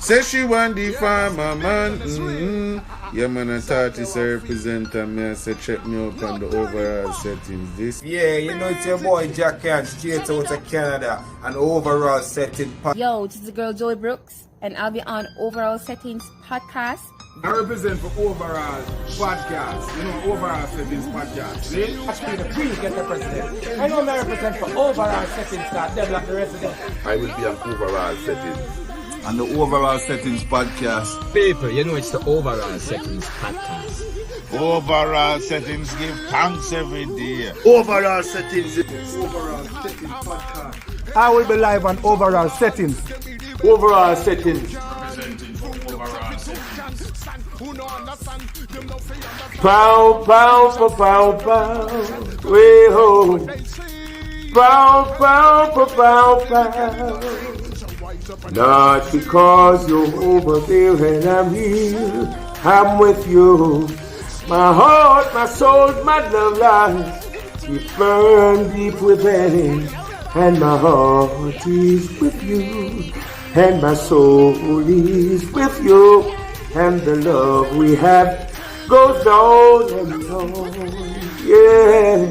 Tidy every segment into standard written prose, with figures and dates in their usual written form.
Say she want the farmer man. Yeah, man, I thought it's a representative. Me, I said, check me up on the overall settings. This. Yeah, you know it's your boy Jack Can, straight out of Canada, and overall setting. Yo, this is the girl Joey Brooks, and I'll be on Overall Settings podcast. I represent for Overall Podcast. You know, Overall Settings Podcast. See? Watch me the queen get the president. I know I represent for Overall Settings that develop the resident. I will be on Overall Settings. And the Overall Settings Podcast. People, you know it's the Overall Settings Podcast. Overall settings give thanks every day. Overall Settings. Overall Settings Podcast. I will be live on Overall Settings. Overall Settings. Pow, pow, pow, pow, pow. Way ho. Pow, pow, pow, pow, pow. Not because you're over there and I'm here. I'm with you. My heart, my soul, my love lies. We burn deep within. And my heart is with you. And my soul is with you. And the love we have goes on and on. Yeah.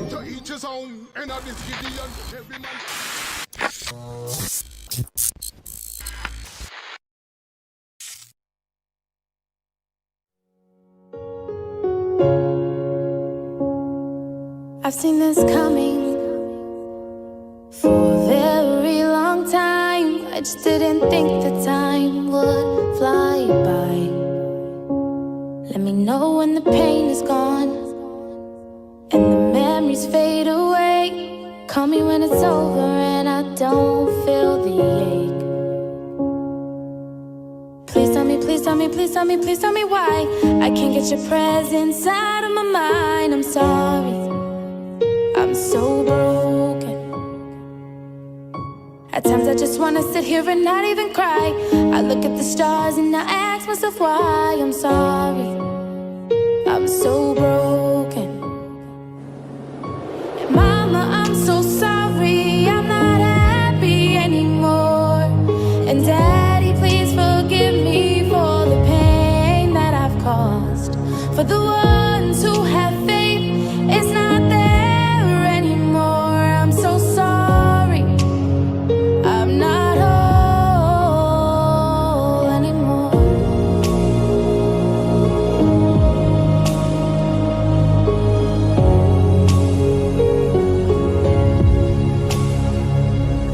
I've seen this coming for a very long time. I just didn't think the time would fly by. Let me know when the pain is gone and the memories fade away. Call me when it's over and I don't feel the ache. Please tell me, please tell me, please tell me, please tell me why I can't get your presence out of my mind. I'm sorry, I'm so broken. At times I just wanna sit here and not even cry. I look at the stars and I ask myself why. I'm sorry, I'm so broken. And Mama, I'm so sorry, I'm not happy anymore. And Daddy, please forgive me for the pain that I've caused. For the ones who have faith, it's not there anymore. I'm so sorry, I'm not whole anymore.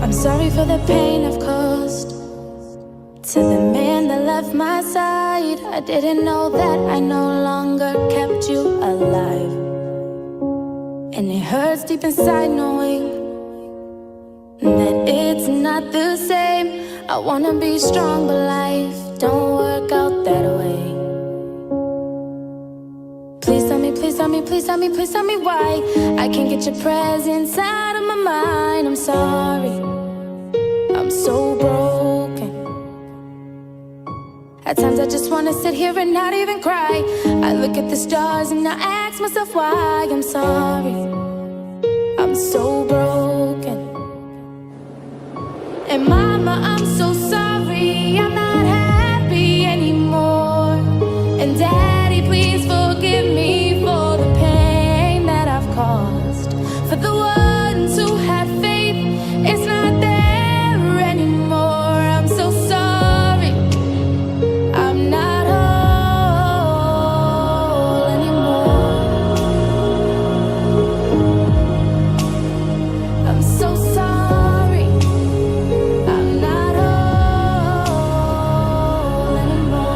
I'm sorry for the pain I've caused to the man that left my side. I didn't know that I no longer kept you alive. And it hurts deep inside knowing that it's not the same. I wanna be strong, but life don't work out that way. Please tell me, please tell me, please tell me, please tell me why I can't get your presence out of my mind. I'm sorry, I'm so broken. At times I just wanna sit here and not even cry. I look at the stars and I ask myself why. I'm sorry, I'm so broken. And Mama, I'm so sorry, I'm not happy anymore. And Daddy, please forgive me for the pain that I've caused. For the ones who had faith, it's not there anymore. I'm so sorry, I'm not whole anymore. I'm so sorry, I'm not whole anymore.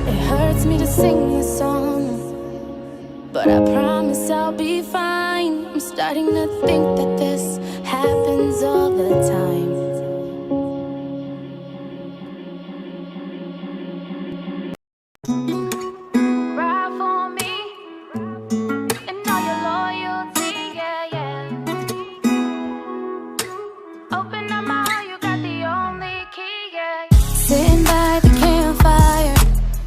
It hurts me to sing this song, but I promise I'll be fine. I'm starting to think that this happens all the time. Ride for me and all your loyalty, yeah, yeah. Open up my heart, you got the only key, yeah. Sitting by the campfire,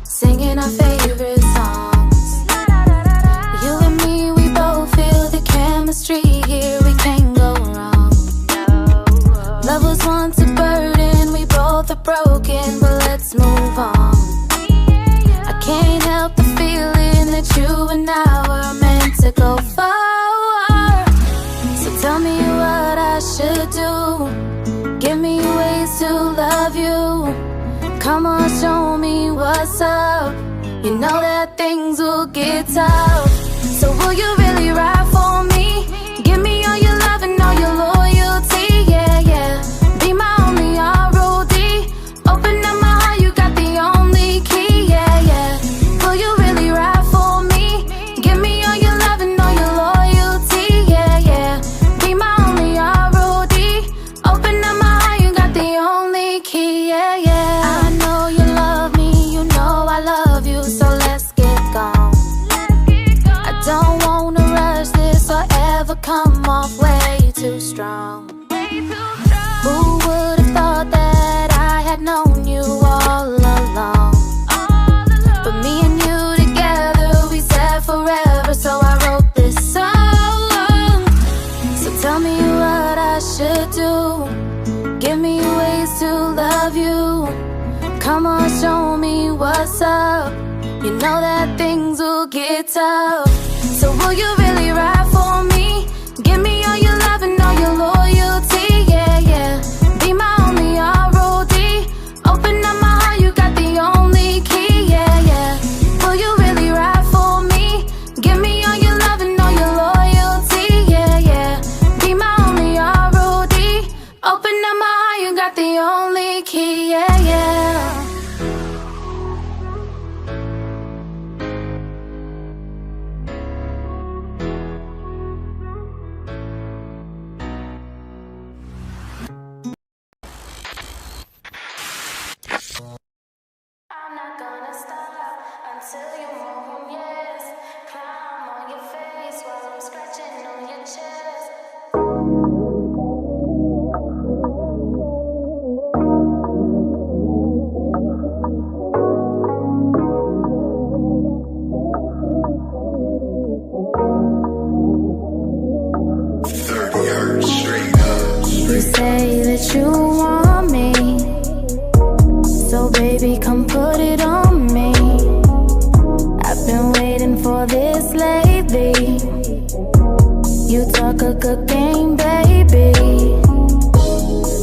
singing our favorite songs. You and what's up. You know that things will get tough. So will you really ride for me? Give me all your love and all your loyalty, yeah, yeah. Be my only ROD. Open up my heart, you got the only key, yeah, yeah. Will you really ride for me? Give me all your love and all your loyalty, yeah, yeah. Be my only ROD. Open up my heart, you got the only key, yeah, yeah. I know you love me, you know I love you, so let's get gone. I don't wanna rush this or ever come off way too strong. Who would've thought that I had known you all along? But me and you together, we said forever, so I wrote this song. So tell me what I should do. Give me ways to love you. Come on, show me what's up. You know that things will get tough. So will you really ride for me? Give me all your love and all your loyalty, yeah, yeah. Be my only ROD. Open up my heart, you got the only key, yeah, yeah. Will you really ride for me? Give me all your love and all your loyalty, yeah, yeah. Be my only ROD. Open up my heart, you got the only key, yeah, yeah. I'm not gonna stop until you moan, yes. Climb on your face while I'm scratching on your chest. You say that you want me, so baby come put it on me. I've been waiting for this lately. You talk a good game, baby.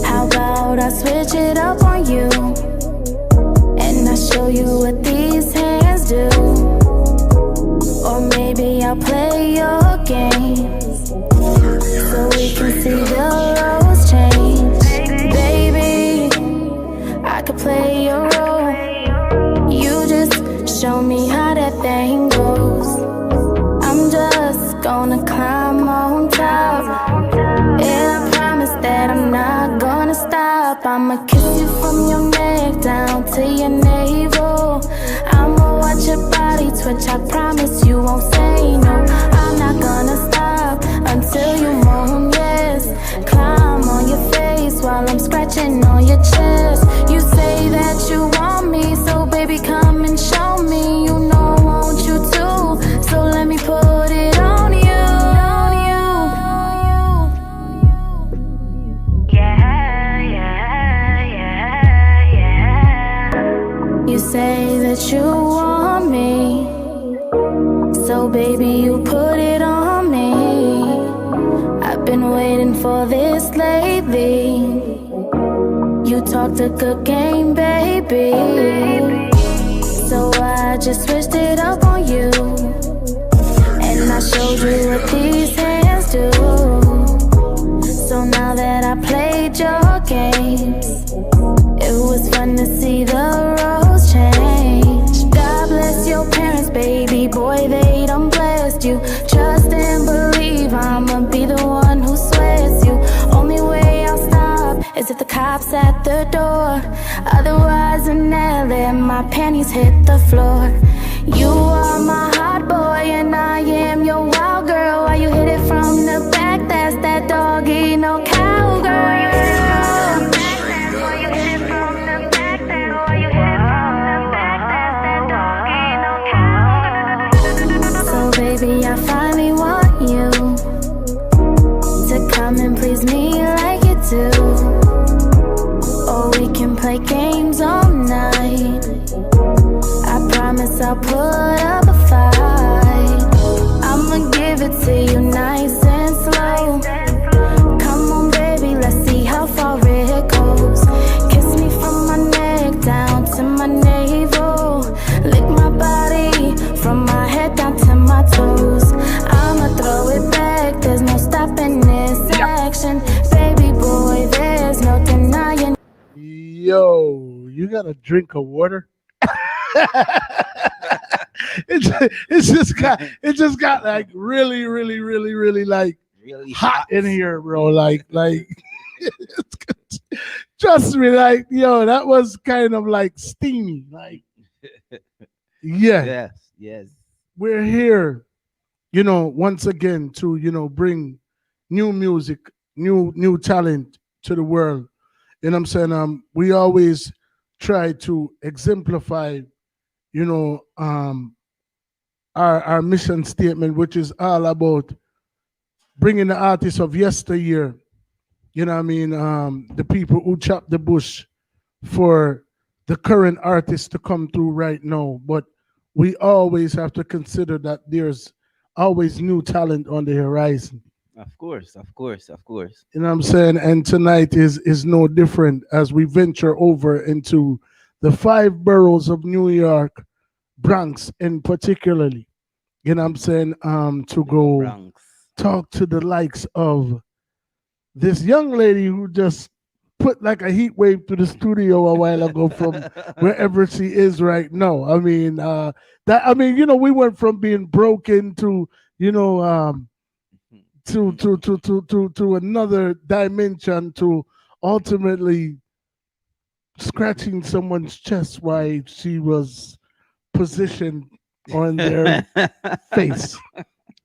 How about I switch it up on you, and I show you what these hands do. Or maybe I'll play your games, so we can see the roles change. Baby, I could play your role. You just show me how that thing goes. I'm just gonna climb on top. Yeah, I promise that I'm not gonna stop. I'ma kiss you from your neck down to your navel. I'ma watch your body twitch, I promise you won't say no. I'm not gonna stop until you moan, yes. Climb on your face while I'm scratching on your chest. You say that you want me, so baby come and show me. You know I want you too, so let me put it on you. Yeah, yeah, yeah, yeah. You say that you want me, so baby you put it on me. I've been waiting for this lately. You talked a good game, baby, so I just switched it up on you, and I showed you what these hands do. So now that I played your games, it was fun to see the roles change. God bless your parents, baby boy, they done blessed you. Trust and believe I'ma be the one who sweats you. Only way I'll stop is if the cops at the door. Otherwise I'll never let my panties hit the floor. You are my hot boy and I am your wild girl. Why you hit it from the back? That's that doggy, no cowgirl. Baby, I finally want you to come and please me like you do. Or we can play games all night. I promise I'll put up a fight. down to my toes. I'ma throw it back, there's no stopping this action. Baby boy, there's no denying. Yo, you got a drink of water? it just got like really like Really hot in here, bro. Like trust me, like yo, that was kind of like steamy. Like yeah, Yes. we're here, once again to bring new music, new talent to the world. You know what I'm saying? We always try to exemplify, you know, our mission statement, which is all about bringing the artists of yesteryear, you know what I mean, the people who chop the bush for the current artists to come through right now. But we always have to consider that there's always new talent on the horizon. Of course. You know what I'm saying? And tonight is no different as we venture over into the five boroughs of New York, Bronx in particularly. You know what I'm saying? To go Bronx. talk to the likes of this young lady who just put like a heat wave to the studio a while ago from wherever she is right now. I mean, we went from being broken to, to another dimension to ultimately scratching someone's chest while she was positioned on their face.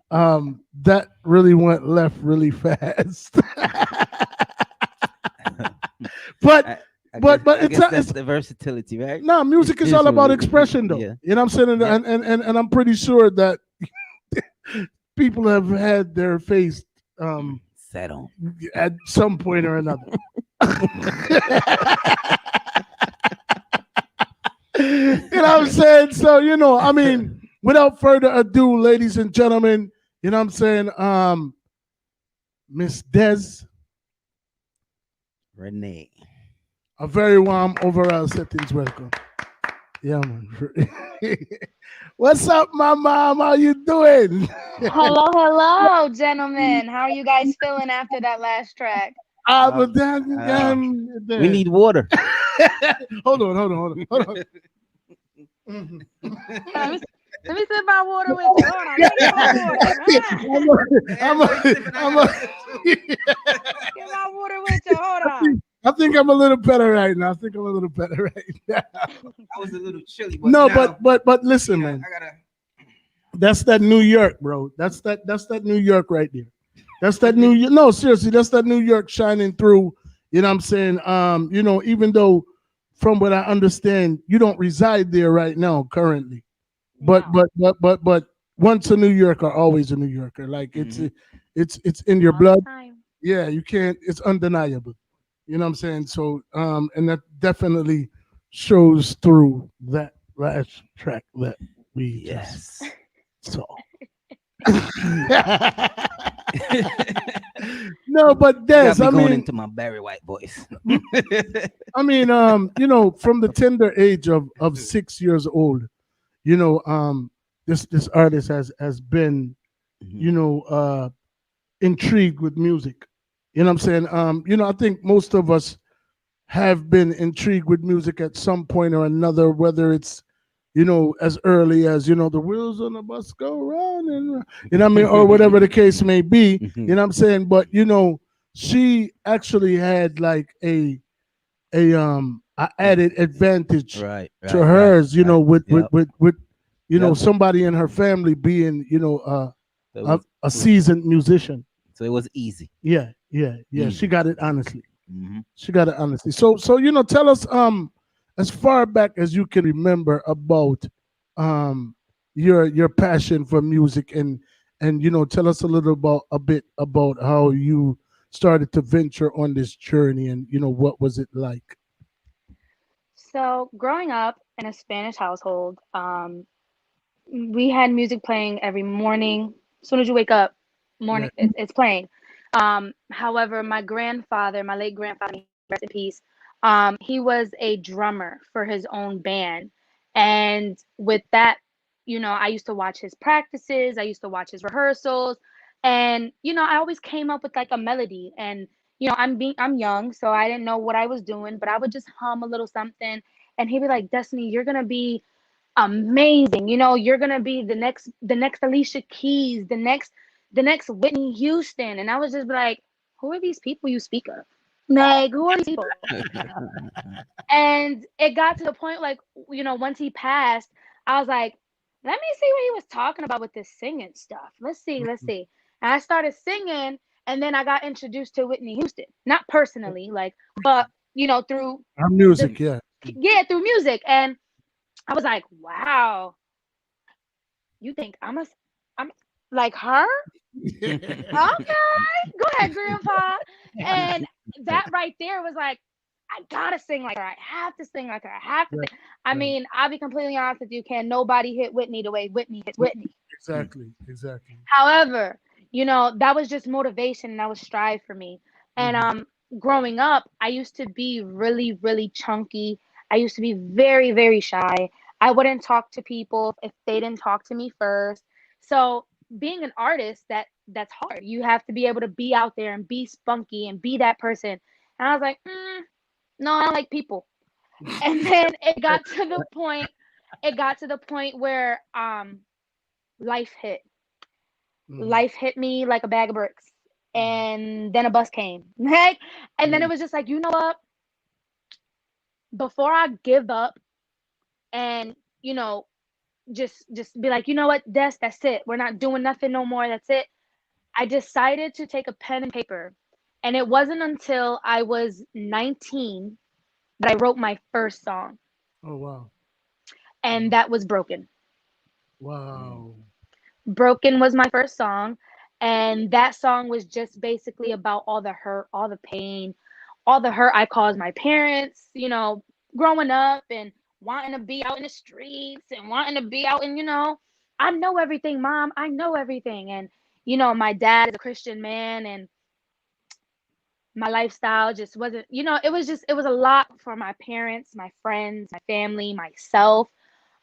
That really went left really fast. but I it's guess not. that's It's, the versatility, right? no, music is all about expression, though. Yeah. You know what I'm saying? And I'm pretty sure that people have had their face Set on. at some point or another. You know what I'm saying? So, without further ado, ladies and gentlemen, you know what I'm saying? Miss Des, Renee. a very warm overall settings welcome. Yeah, man. What's up, my mom? How you doing? Hello, gentlemen. How are you guys feeling after that last track? We need water. Hold on. Let me sip my water with you. Hold on. Let me get my water. Get my water with you. Hold on. I think I'm a little better right now. I was a little chilly. But No, now, but listen, man. That's that New York, bro. That's that New York right there. That's that New York. No, seriously, that's that New York shining through. You know what I'm saying? Even though from what I understand, you don't reside there right now currently. But once a New Yorker, always a New Yorker. Like it's in your blood. Yeah, you can't. It's undeniable. You know what I'm saying? So and that definitely shows through that last track that we just saw. No, but Des, going into my Barry White voice. From the tender age of 6 years old, this artist has been, intrigued with music. You know what I'm saying? I think most of us have been intrigued with music at some point or another, whether it's, as early as, the wheels on the bus go round and round, or whatever the case may be, you know what I'm saying? But, she actually had like a added advantage to hers, with somebody in her family being, a seasoned musician. So it was easy. Yeah. She got it honestly. Mm-hmm. She got it honestly. So tell us as far back as you can remember about your passion for music and tell us a bit about how you started to venture on this journey and what was it like? So, growing up in a Spanish household, we had music playing every morning. As soon as you wake up, morning it's playing. However, my late grandfather, rest in peace, he was a drummer for his own band, and with that, I used to watch his practices, I used to watch his rehearsals, and I always came up with like a melody. And I'm young, so I didn't know what I was doing, but I would just hum a little something, and he'd be like, Destiny, you're gonna be amazing. You're gonna be the next Alicia Keys, the next Whitney Houston. And I was just like, who are these people you speak of? Like, who are these people? And it got to the point, like, once he passed, I was like, let me see what he was talking about with this singing stuff. Let's see. And I started singing, and then I got introduced to Whitney Houston. Not personally, like, but through Our music, yeah. through music. And I was like, wow, you think I'm like her? Okay, go ahead, Grandpa. And that right there was like, I gotta sing like her. I have to sing like her. I have to sing. I mean, I'll be completely honest with you, Ken. Nobody hit Whitney the way Whitney hits Whitney. Exactly. However, that was just motivation, and that was strive for me. And growing up, I used to be really, really chunky. I used to be very, very shy. I wouldn't talk to people if they didn't talk to me first. So being an artist, that's hard. You have to be able to be out there and be spunky and be that person. And I was like, no, I don't like people. And then it got to the point where life hit. Life hit me like a bag of bricks. And then a bus came. And then it was just like, you know what? Before I give up and, just be like, you know what, that's it. We're not doing nothing no more. That's it. I decided to take a pen and paper. And it wasn't until I was 19 that I wrote my first song. Oh, wow. And that was Broken. Wow. Broken was my first song. And that song was just basically about all the hurt, all the pain, all the hurt I caused my parents, growing up and wanting to be out in the streets and wanting to be out and, I know everything, Mom. I know everything. And, my dad is a Christian man, and my lifestyle just wasn't, it was a lot for my parents, my friends, my family, myself.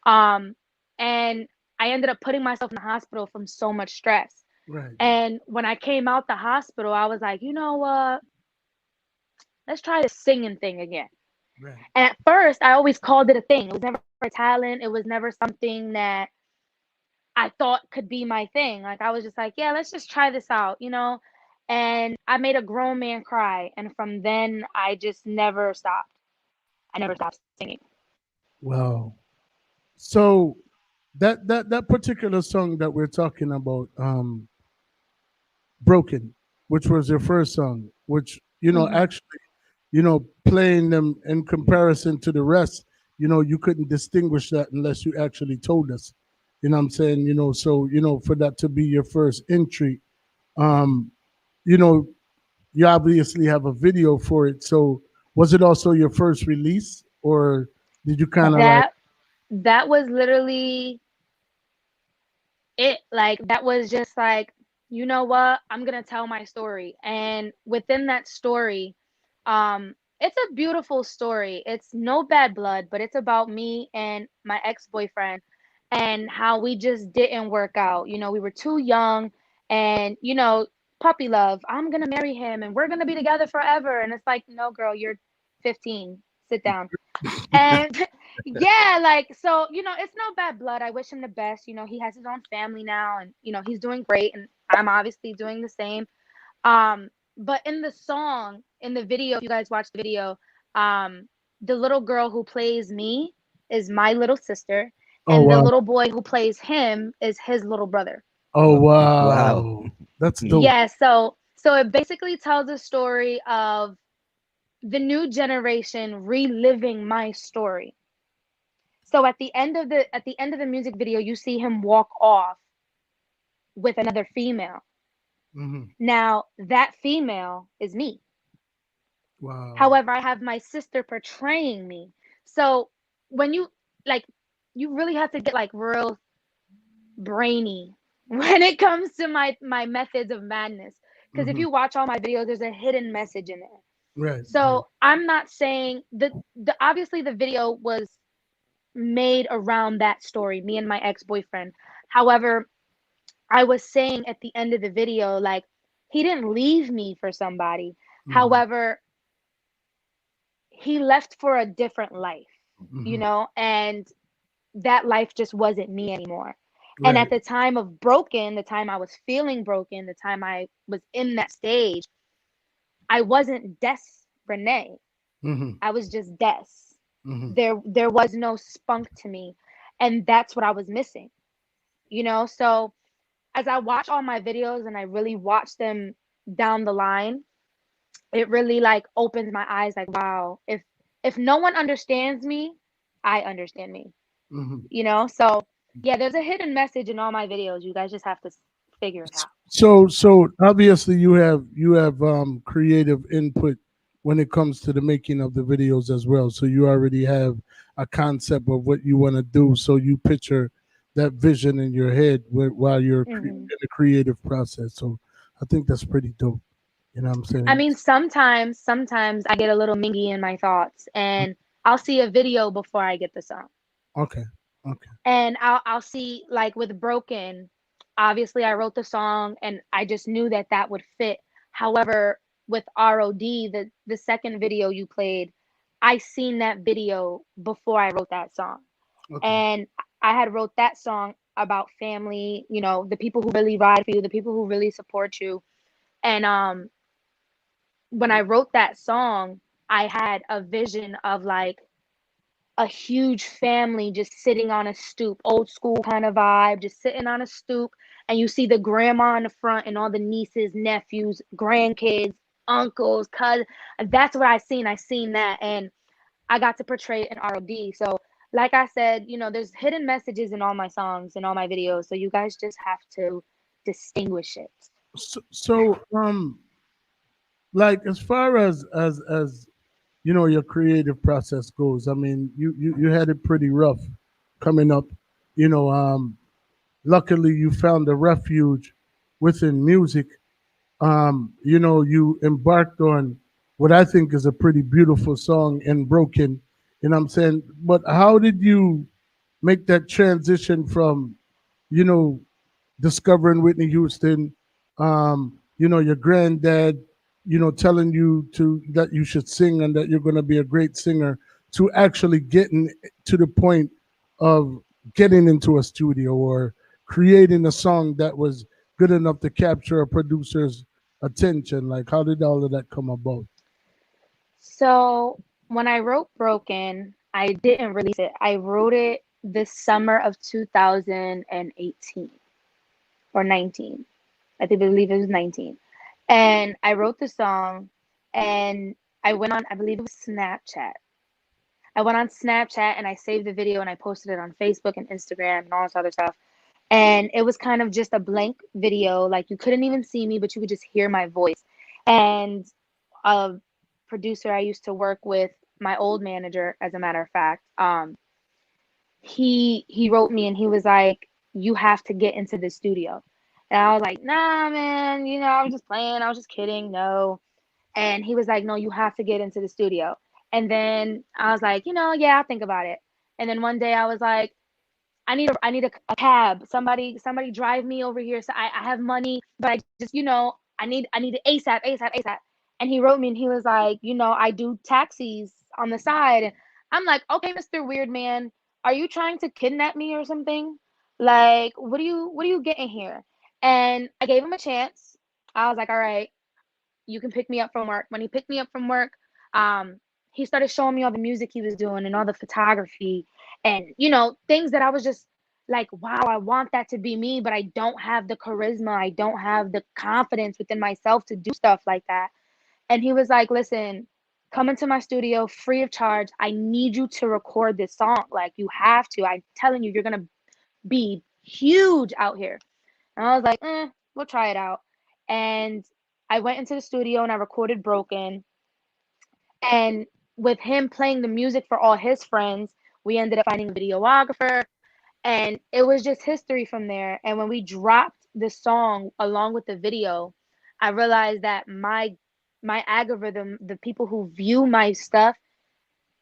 And I ended up putting myself in the hospital from so much stress. Right. And when I came out the hospital, I was like, you know what? Let's try the singing thing again. Right. And at first, I always called it a thing. It was never a talent. It was never something that I thought could be my thing. Like, I was just like, yeah, let's just try this out, And I made a grown man cry. And from then, I just never stopped. I never stopped singing. Wow. So that particular song that we're talking about, Broken, which was your first song, which, actually, playing them in comparison to the rest, you couldn't distinguish that unless you actually told us. You know what I'm saying? So, for that to be your first entry, you obviously have a video for it. So was it also your first release, or did you kind of that was literally it. Like, that was just like, you know what? I'm going to tell my story. And within that story, it's a beautiful story. It's no bad blood, but it's about me and my ex-boyfriend and how we just didn't work out. We were too young, and, puppy love. I'm going to marry him and we're going to be together forever. And it's like, no, girl, you're 15. Sit down. And yeah, like, so, it's no bad blood. I wish him the best. He has his own family now, and, he's doing great. And I'm obviously doing the same. But in the song, in the video, if you guys watch the video, the little girl who plays me is my little sister. And the little boy who plays him is his little brother. Oh, wow. That's dope. Yeah. So it basically tells a story of the new generation reliving my story. So at the end of the music video, you see him walk off with another female. Mm-hmm. Now that female is me. Wow. However, I have my sister portraying me. So when you really have to get like real brainy when it comes to my methods of madness. Because if you watch all my videos, there's a hidden message in there. Right. So I'm not saying that obviously the video was made around that story, me and my ex-boyfriend. However, I was saying at the end of the video, like, he didn't leave me for somebody. However, he left for a different life, and that life just wasn't me anymore. And at the time of broken, the time I was feeling broken, the time I was in that stage, I wasn't Des Renee. I was just Des. There was no spunk to me, and that's what I was missing. So as I watch all my videos and I really watch them down the line, it really like opens my eyes, like, wow, if no one understands me, I understand me. So yeah, there's a hidden message in all my videos. You guys just have to figure it out. So obviously you have creative input when it comes to the making of the videos as well. So you already have a concept of what you want to do. So you picture that vision in your head while you're in the creative process. So I think that's pretty dope. You know what I'm saying? I mean, sometimes I get a little mingy in my thoughts, and I'll see a video before I get the song. Okay. And I'll see, like with Broken, obviously I wrote the song and I just knew that would fit. However, with ROD, the second video you played, I seen that video before I wrote that song. And I had wrote that song about family, the people who really ride for you, the people who really support you. And when I wrote that song, I had a vision of like a huge family just sitting on a stoop, old school kind of vibe, just sitting on a stoop. And you see the grandma in the front and all the nieces, nephews, grandkids, uncles, cousins. And that's what I seen. I seen that. And I got to portray it in ROD. So like I said, there's hidden messages in all my songs and all my videos. So you guys just have to distinguish it. So like as far as your creative process goes, I mean, you had it pretty rough coming up. Luckily you found a refuge within music. You embarked on what I think is a pretty beautiful song in Broken. You know what I'm saying? But how did you make that transition from, discovering Whitney Houston, your granddad, telling you that you should sing and that you're going to be a great singer, to actually getting to the point of getting into a studio or creating a song that was good enough to capture a producer's attention? Like, how did all of that come about? So when I wrote Broken, I didn't release it. I wrote it this summer of 2018 or 19. I believe it was 19. And I wrote the song and I went on, I believe it was Snapchat. I went on Snapchat and I saved the video and I posted it on Facebook and Instagram and all this other stuff. And it was kind of just a blank video. Like, you couldn't even see me, but you could just hear my voice. And a producer I used to work with, my old manager, as a matter of fact, he wrote me and he was like, you have to get into the studio. And I was like, nah, man, I was just playing. I was just kidding. No. And he was like, no, you have to get into the studio. And then I was like, yeah, I'll think about it. And then one day I was like, I need a cab. Somebody drive me over here. So I have money, but I just, I need it ASAP, ASAP, ASAP. And he wrote me and he was like, I do taxis on the side. And I'm like, okay, Mr. Weird Man, are you trying to kidnap me or something? Like, what are you getting here? And I gave him a chance. I was like, all right, you can pick me up from work. When he picked me up from work, he started showing me all the music he was doing and all the photography and, things that I was just like, wow, I want that to be me, but I don't have the charisma. I don't have the confidence within myself to do stuff like that. And he was like, listen, come into my studio free of charge. I need you to record this song. Like, you have to. I'm telling you, you're going to be huge out here. And I was like, we'll try it out. And I went into the studio and I recorded Broken. And with him playing the music for all his friends, we ended up finding a videographer. And it was just history from there. And when we dropped the song along with the video, I realized that my algorithm, the people who view my stuff,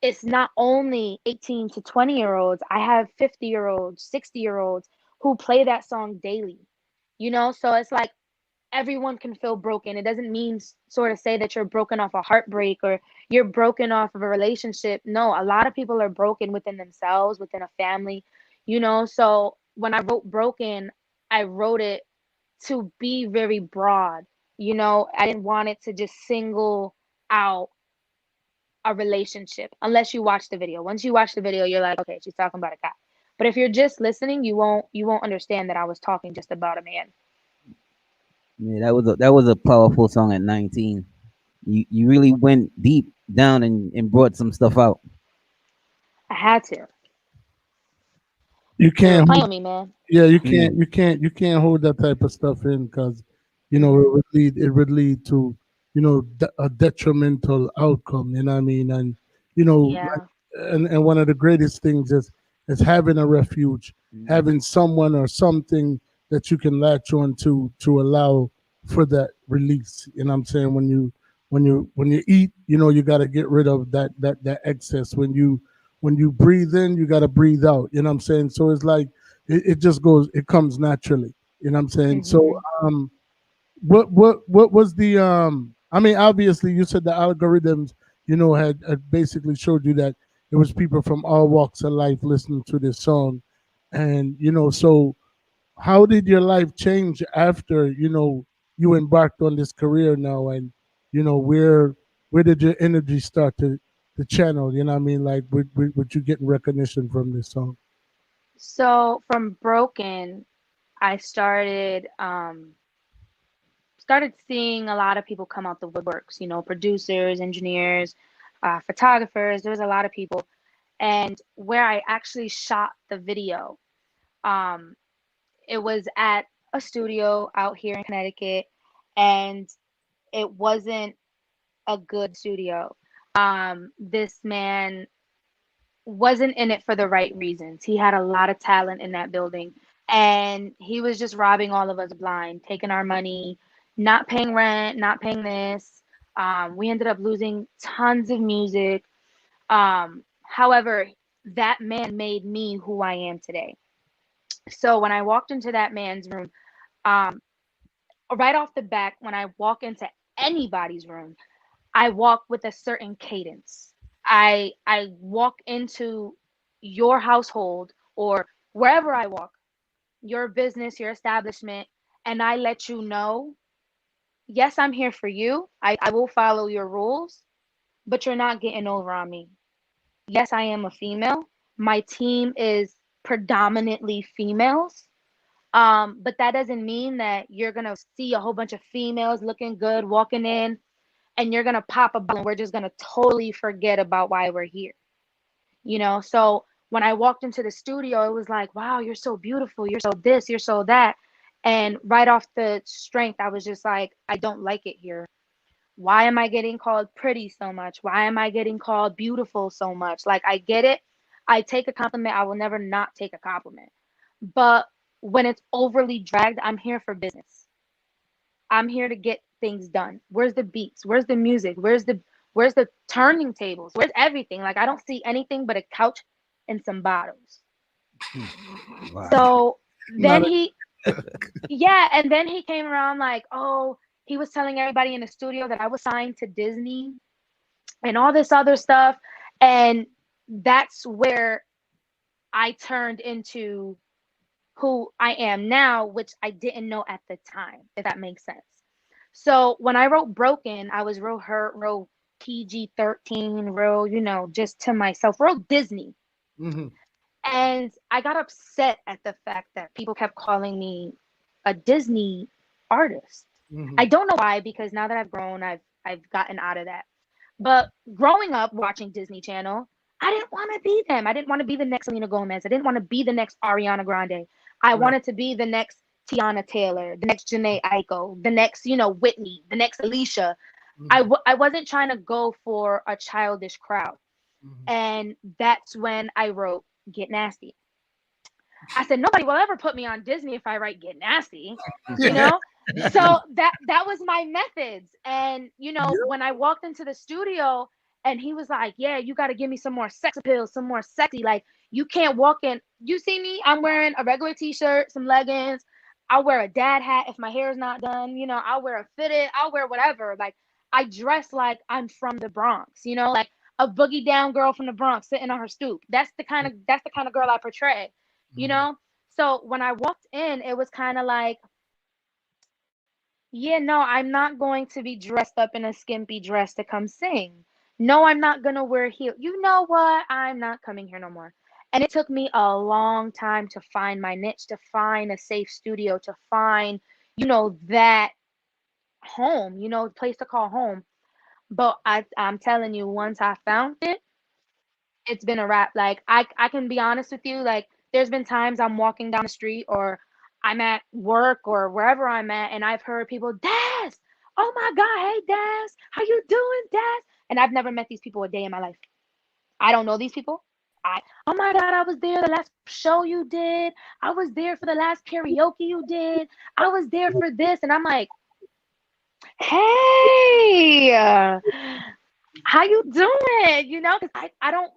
it's not only 18 to 20-year-olds. I have 50-year-olds, 60-year-olds who play that song daily. So it's like everyone can feel broken. It doesn't mean sort of say that you're broken off a heartbreak or you're broken off of a relationship. No, a lot of people are broken within themselves, within a family, So when I wrote Broken, I wrote it to be very broad. I didn't want it to just single out a relationship unless you watch the video. Once you watch the video, you're like, okay, she's talking about a guy. But if you're just listening, you won't understand that I was talking just about a man. Yeah, that was a powerful song at 19. You really went deep down and brought some stuff out. I had to. You can't Play on me, man. Yeah, you can't hold that type of stuff in because it would lead to a detrimental outcome. You know what I mean? And Yeah. and one of the greatest things is having a refuge, having someone or something that you can latch on to allow for that release. You know what I'm saying? When you eat, you got to get rid of that excess. When you breathe in, you got to breathe out. You know what I'm saying? So it's like it just goes, it comes naturally. You know what I'm saying? So what was the I mean, obviously you said the algorithms, had basically showed you that it was people from all walks of life listening to this song. And so how did your life change after you embarked on this career now? And where did your energy start to channel? You know what I mean? Like would you getting recognition from this song? So from Broken, I started seeing a lot of people come out the woodworks, producers, engineers, photographers. There was a lot of people. And where I actually shot the video, it was at a studio out here in Connecticut, and it wasn't a good studio. This man wasn't in it for the right reasons. He had a lot of talent in that building, and he was just robbing all of us blind, taking our money, not paying rent, not paying this. We ended up losing tons of music. However, that man made me who I am today. So when I walked into that man's room, um, right off the back, when I walk into anybody's room, I walk with a certain cadence. I walk into your household or wherever I walk, your business, your establishment, and I let you know, yes, I'm here for you. I will follow your rules, but you're not getting over on me. Yes, I am a female. My team is predominantly females. But that doesn't mean that you're gonna see a whole bunch of females looking good walking in and you're gonna pop a bottle and we're just gonna totally forget about why we're here. So when I walked into the studio, it was like, wow, you're so beautiful, you're so this, you're so that. And right off the strength, I was just like, I don't like it here. Why am I getting called pretty so much? Why am I getting called beautiful so much? Like, I get it. I take a compliment. I will never not take a compliment. But when it's overly dragged, I'm here for business. I'm here to get things done. Where's the beats? Where's the music? Where's the turning tables? Where's everything? Like, I don't see anything but a couch and some bottles. Wow. So then and then he came around like, oh, he was telling everybody in the studio that I was signed to Disney and all this other stuff. And that's where I turned into who I am now, which I didn't know at the time, if that makes sense. So when I wrote Broken, I was real hurt, real PG-13, real, just to myself, real Disney. Mm-hmm. And I got upset at the fact that people kept calling me a Disney artist. Mm-hmm. I don't know why, because now that I've grown, I've gotten out of that. But growing up watching Disney Channel, I didn't want to be them. I didn't want to be the next Selena Gomez. I didn't want to be the next Ariana Grande. I wanted to be the next Tiana Taylor, the next Janae Aiko, the next, Whitney, the next Alicia. Mm-hmm. I wasn't trying to go for a childish crowd. Mm-hmm. And that's when I wrote Get Nasty. I said, nobody will ever put me on Disney if I write Get Nasty, So that was my methods. And, when I walked into the studio And he was like, yeah, you got to give me some more sex appeal, some more sexy. Like, you can't walk in. You see me, I'm wearing a regular t-shirt, some leggings. I'll wear a dad hat if my hair is not done. You know, I'll wear a fitted, I'll wear whatever. Like, I dress like I'm from the Bronx, you know, like a boogie down girl from the Bronx sitting on her stoop. That's the kind of girl I portray, you know? So when I walked in, it was kind of like, yeah, no, I'm not going to be dressed up in a skimpy dress to come sing. No, I'm not going to wear heels. You know what? I'm not coming here no more. And it took me a long time to find my niche, to find a safe studio, to find, that home, place to call home. But I'm telling you, once I found it, it's been a wrap. Like, I can be honest with you, like, there's been times I'm walking down the street or I'm at work or wherever I'm at, and I've heard people, Des, oh my God, hey Des, how you doing, Des? And I've never met these people a day in my life. I don't know these people. Oh my God, I was there the last show you did. I was there for the last karaoke you did. I was there for this. And I'm like, hey, how you doing? Because I don't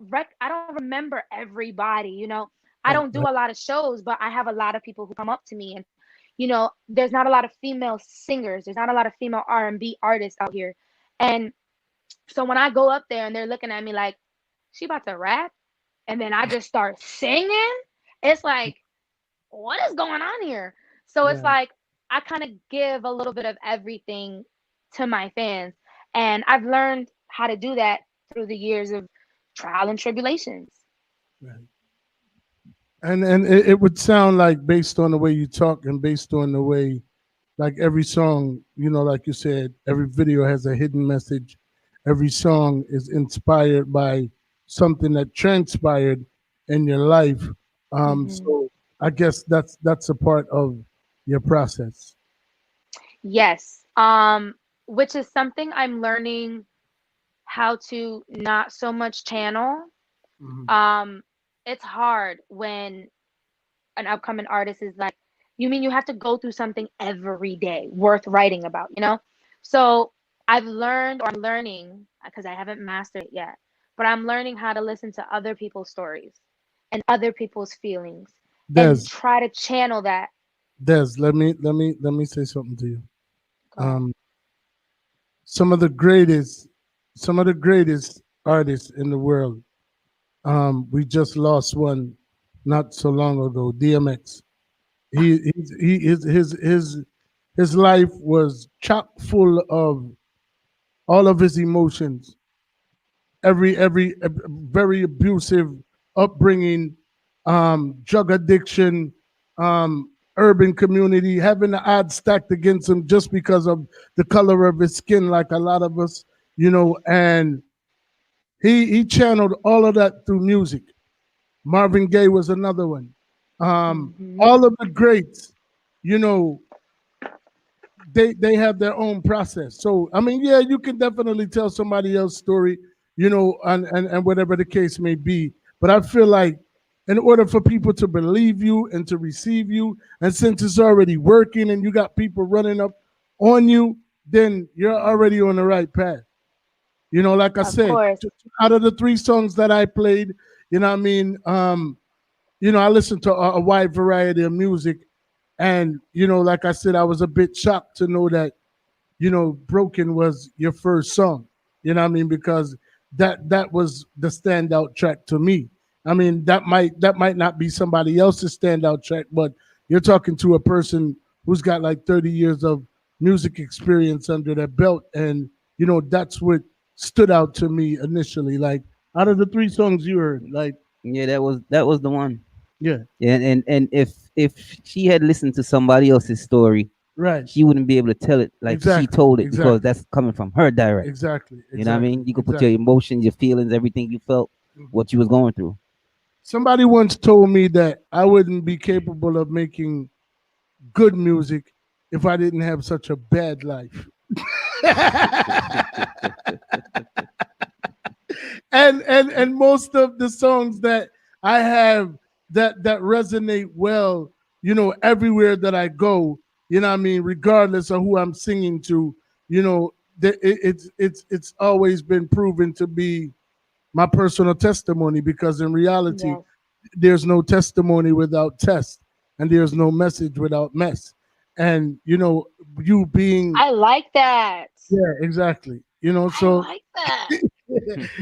remember everybody. I don't do a lot of shows, but I have a lot of people who come up to me, and there's not a lot of female singers. There's not a lot of female R&B artists out here, and so when I go up there and they're looking at me like, she about to rap, and then I just start singing, it's like, what is going on here? So it's like, I kind of give a little bit of everything to my fans, and I've learned how to do that through the years of trial and tribulations. Right. And it would sound like, based on the way you talk and based on the way, like, every song, like you said, every video has a hidden message. Every song is inspired by something that transpired in your life. So I guess that's a part of your process. Yes. Which is something I'm learning how to not so much channel. It's hard when an upcoming artist is like, you mean you have to go through something every day worth writing about, So I'm learning, because I haven't mastered it yet, but I'm learning how to listen to other people's stories and other people's feelings and try to channel that. Des, let me say something to you. Some of the greatest artists in the world. We just lost one not so long ago, DMX. His life was chock full of all of his emotions. Every very abusive upbringing, drug addiction, urban community, having the odds stacked against him just because of the color of his skin, like a lot of us, and he channeled all of that through music. Marvin Gaye was another one. All of the greats, they have their own process. So I mean, yeah, you can definitely tell somebody else's story, and whatever the case may be. But I feel like, in order for people to believe you and to receive you, and since it's already working and you got people running up on you, then you're already on the right path. Like I said, out of the 3 songs that I played, I mean, I listened to a wide variety of music, and like I said, I was a bit shocked to know that, Broken was your first song. I mean, because that was the standout track to me. I mean, that might not be somebody else's standout track, but you're talking to a person who's got like 30 years of music experience under their belt, and that's what stood out to me initially. Like, out of the 3 songs you heard, like, yeah, that was the one. Yeah. And if she had listened to somebody else's story, right, she wouldn't be able to tell it like she told it, because that's coming from her direct. Exactly. You know what I mean? You could put your emotions, your feelings, everything you felt, what you was going through. Somebody once told me that I wouldn't be capable of making good music if I didn't have such a bad life. and most of the songs that I have that resonate well, everywhere that I go, I mean, regardless of who I'm singing to, it's always been proven to be my personal testimony, because in reality, Yes. there's no testimony without test, and there's no message without mess. And you being, I like that. yeah, exactly. I like that.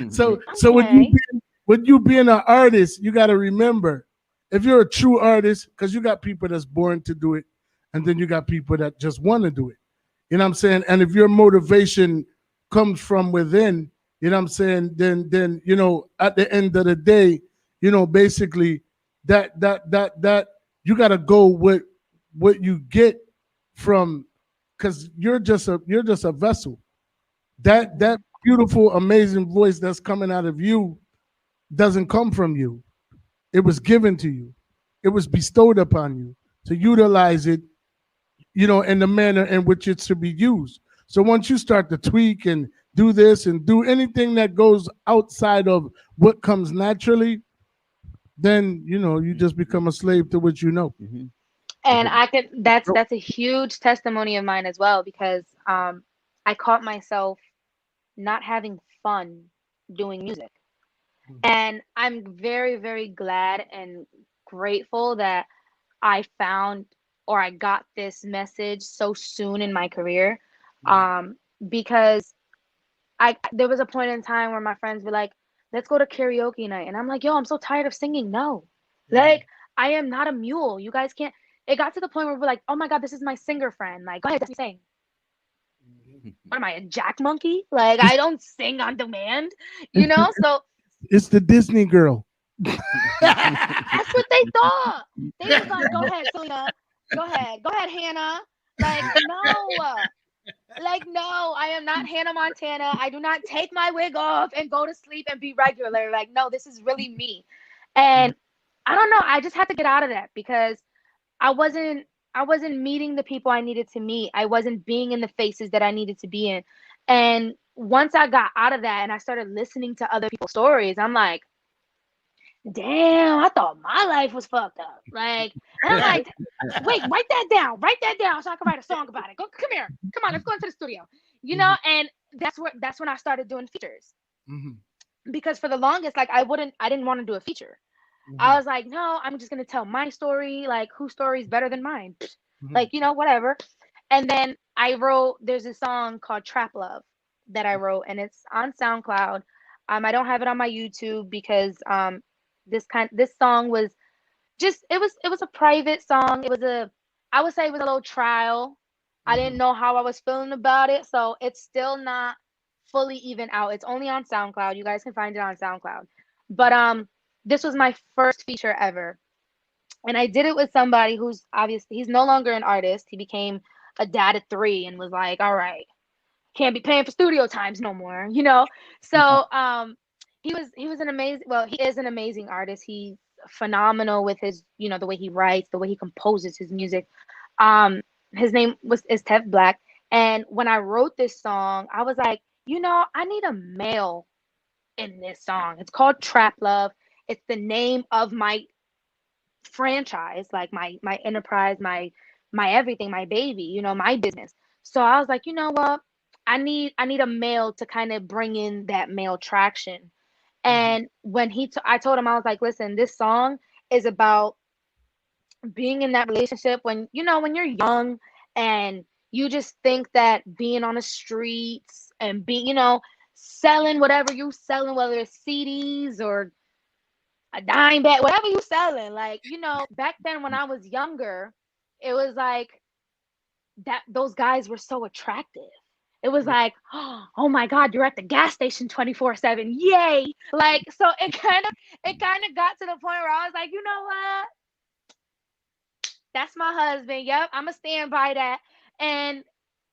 So Okay. with you being an artist, you got to remember, if you're a true artist, because you got people that's born to do it, and then you got people that just want to do it. You know what I'm saying? And if your motivation comes from within, you know what I'm saying, then at the end of the day, basically that you got to go with what you get from, because you're just a vessel. That beautiful, amazing voice that's coming out of you doesn't come from you. It was given to you. It was bestowed upon you to utilize it, in the manner in which it's to be used. So once you start to tweak and do this and do anything that goes outside of what comes naturally, then you just become a slave to what you know. And I could that's a huge testimony of mine as well, because I caught myself not having fun doing music. And I'm very, very glad and grateful that I found or I got this message so soon in my career. Um, because I there was a point in time where my friends were like, "Let's go to karaoke night," and I'm like, "Yo, I'm so tired of singing. No, like I am not a mule. You guys can't." It got to the point where we're like, "Oh my God, this is my singer friend. Like, go ahead, let me sing." What am I, a jack monkey? Like, I don't sing on demand, So It's the Disney girl. that's what they thought. They was like, "Go ahead, Selena. Go ahead, Hannah." Like, no. Like, no, I am not Hannah Montana. I do not take my wig off and go to sleep and be regular. Like, no, this is really me. And I don't know. I just had to get out of that because I wasn't I wasn't meeting the people I needed to meet. I wasn't being in the faces that I needed to be in. And once I got out of that and I started listening to other people's stories, I'm like, damn, I thought my life was fucked up. Like, and I'm like, wait, write that down so I can write a song about it. Come here, come on, let's go into the studio. And that's when I started doing features. Because for the longest, like I didn't want to do a feature. I was like, no, I'm just gonna tell my story. Like, whose story is better than mine? Like, whatever. And then there's a song called Trap Love that I wrote, and it's on SoundCloud. I don't have it on my YouTube because this song was just it was a private song. I would say it was a little trial. I didn't know how I was feeling about it, so it's still not fully even out. It's only on SoundCloud. You guys can find it on SoundCloud. But this was my first feature ever. And I did it with somebody who's obviously he's no longer an artist. He became a dad at 3 and was like, all right, can't be paying for studio times no more. So he was an amazing he is an amazing artist. He's phenomenal with his the way he writes, the way he composes his music. His name is Tev Black. And when I wrote this song, I was like, I need a male in this song. It's called Trap Love. It's the name of my franchise, like my enterprise, my everything, my baby, my business. So I was like, you know what? I need a male to kind of bring in that male traction. And when I told him, I was like, listen, this song is about being in that relationship when you're young and you just think that being on the streets and selling whatever you selling, whether it's CDs or a dime bag, whatever you selling, like, back then when I was younger, it was like that those guys were so attractive. It was like, oh my God, you're at the gas station 24/7. Yay. Like, so it kind of got to the point where I was like, you know what? That's my husband. Yep, I'm gonna stand by that. And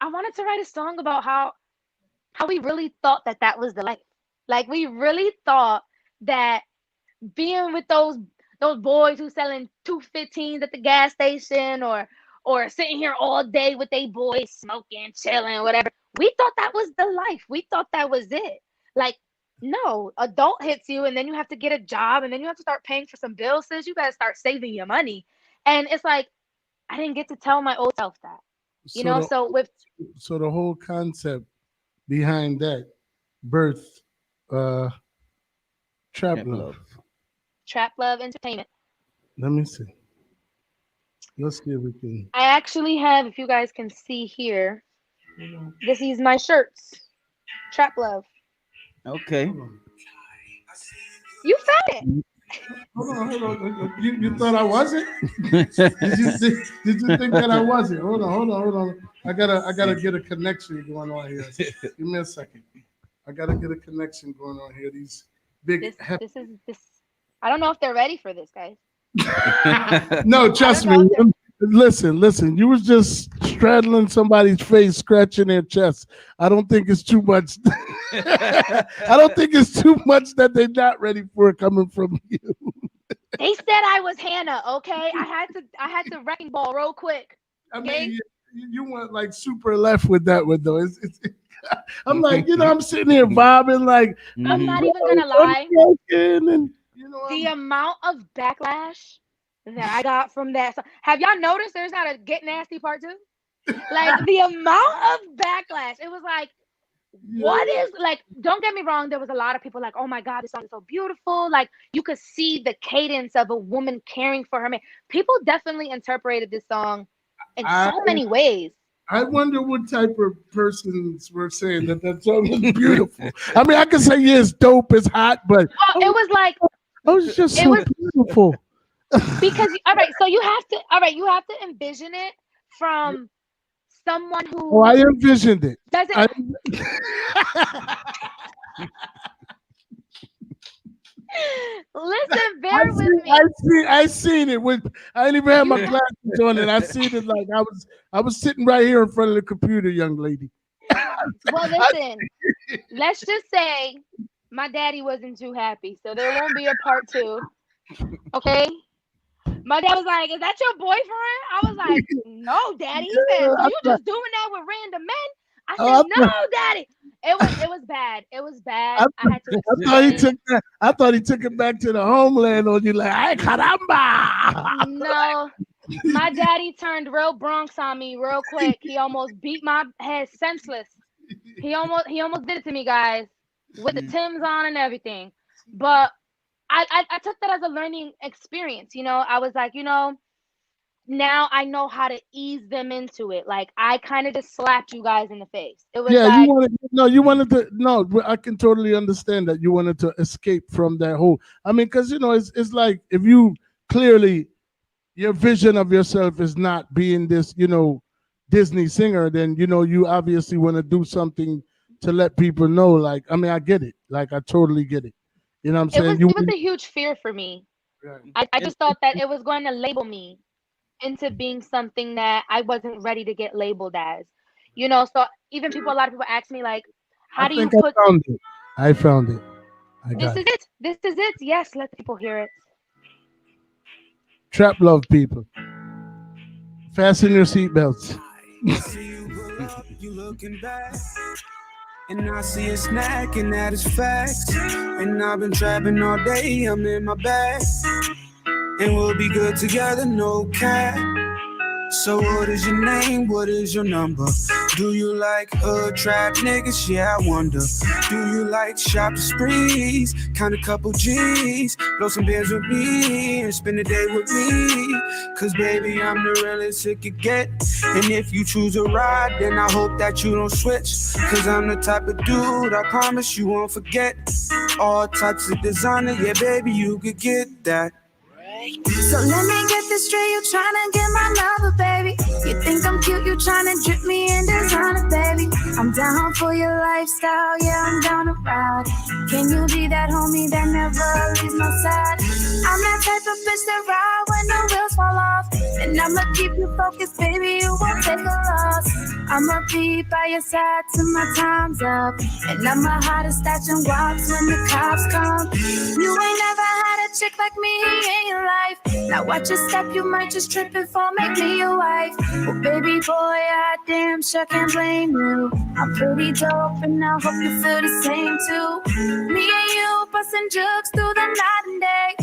I wanted to write a song about how we really thought that was the life. Like, we really thought that being with those boys who selling 215s at the gas station or sitting here all day with they boys smoking, chilling, whatever. We thought that was the life. We thought that was it. Like, no, adult hits you and then you have to get a job and then you have to start paying for some bills. Since you gotta start saving your money. And it's like, I didn't get to tell my old self that. So So with the whole concept behind that birth Trap Love. Trap Love Entertainment. Let me see. Let's see if we can. I actually have, if you guys can see here, this is my shirts. Trap Love. Okay. You found it. Hold on. You thought I wasn't? did you think that I wasn't? Hold on. I gotta get a connection going on here. Give me a second. I gotta get a connection going on here. These big. This. I don't know if they're ready for this, guys. No, trust me. Listen. You was just straddling somebody's face, scratching their chest. I don't think it's too much. I don't think it's too much that they're not ready for it coming from you. They said I was Hannah. Okay, I had to wrecking ball real quick. I mean, you went like super left with that one though. I'm like, I'm sitting here bobbing like. I'm not even gonna lie. And, the amount of backlash that I got from that. Have y'all noticed there's not a Get Nasty part 2? Like the amount of backlash. It was like, what is like? Don't get me wrong. There was a lot of people like, oh my God, this song is so beautiful. Like you could see the cadence of a woman caring for her man. People definitely interpreted this song in so many ways. I wonder what type of persons were saying that song was beautiful. I mean, I could say it's dope, it's hot, but it was like it was just so beautiful. Because you have to envision it from someone who. Oh, I envisioned it. Listen, bear with me. I seen it with. I didn't even have my glasses on, and I seen it like I was sitting right here in front of the computer, young lady. Well, listen. Let's just say my daddy wasn't too happy, so there won't be a part 2. Okay. My dad was like, "Is that your boyfriend?" I was like, "No, daddy." He said, "So you just doing that with random men?" I said, "No, daddy." It was bad. It was bad. I thought he took it back to the homeland on you like, "Ay caramba." No, my daddy turned real Bronx on me real quick. He almost beat my head senseless. He almost did it to me, guys, with the Timbs on and everything. But I took that as a learning experience. I was like, now I know how to ease them into it. Like I kind of just slapped you guys in the face. It was you wanted to. I can totally understand that you wanted to escape from that whole. I mean, because it's like if you clearly your vision of yourself is not being this, Disney singer, then you obviously want to do something to let people know. Like, I mean, I get it. Like, I totally get it. You know what I'm saying? It was a huge fear for me. Right. I just thought that it was going to label me into being something that I wasn't ready to get labeled as. So even a lot of people ask me like, how do you put... I found it. This is it. Yes, let people hear it. Trap Love, people. Fasten your seatbelts. You looking back, and I see a snack, and that is facts. And I've been trapping all day, I'm in my bag, and we'll be good together, no cap. So what is your name? What is your number? Do you like hood trap niggas? Yeah, I wonder. Do you like shopping sprees? Count a couple G's, blow some beers with me, and spend the day with me. Cause baby, I'm the realest it could get. And if you choose a ride, then I hope that you don't switch. Cause I'm the type of dude, I promise you won't forget. All types of designer, yeah baby, you could get that. So let me get this straight, you tryna get my number, baby. You think I'm cute, you tryna drip me in designer, baby. I'm down for your lifestyle, yeah, I'm down to ride. Can you be that homie that never leaves my side? I'm that type of bitch that ride when the wheels fall off. And I'ma keep you focused, baby, you won't take a loss. I'ma be by your side till my time's up. And I'ma hide a stash and walks when the cops come. You ain't never had a chick like me in your life. Now watch your step, you might just trip before make me your wife. Well, baby boy, I damn sure can't blame you. I'm pretty dope, and I hope you feel the same too. Me and you bustin' jokes through the night and day.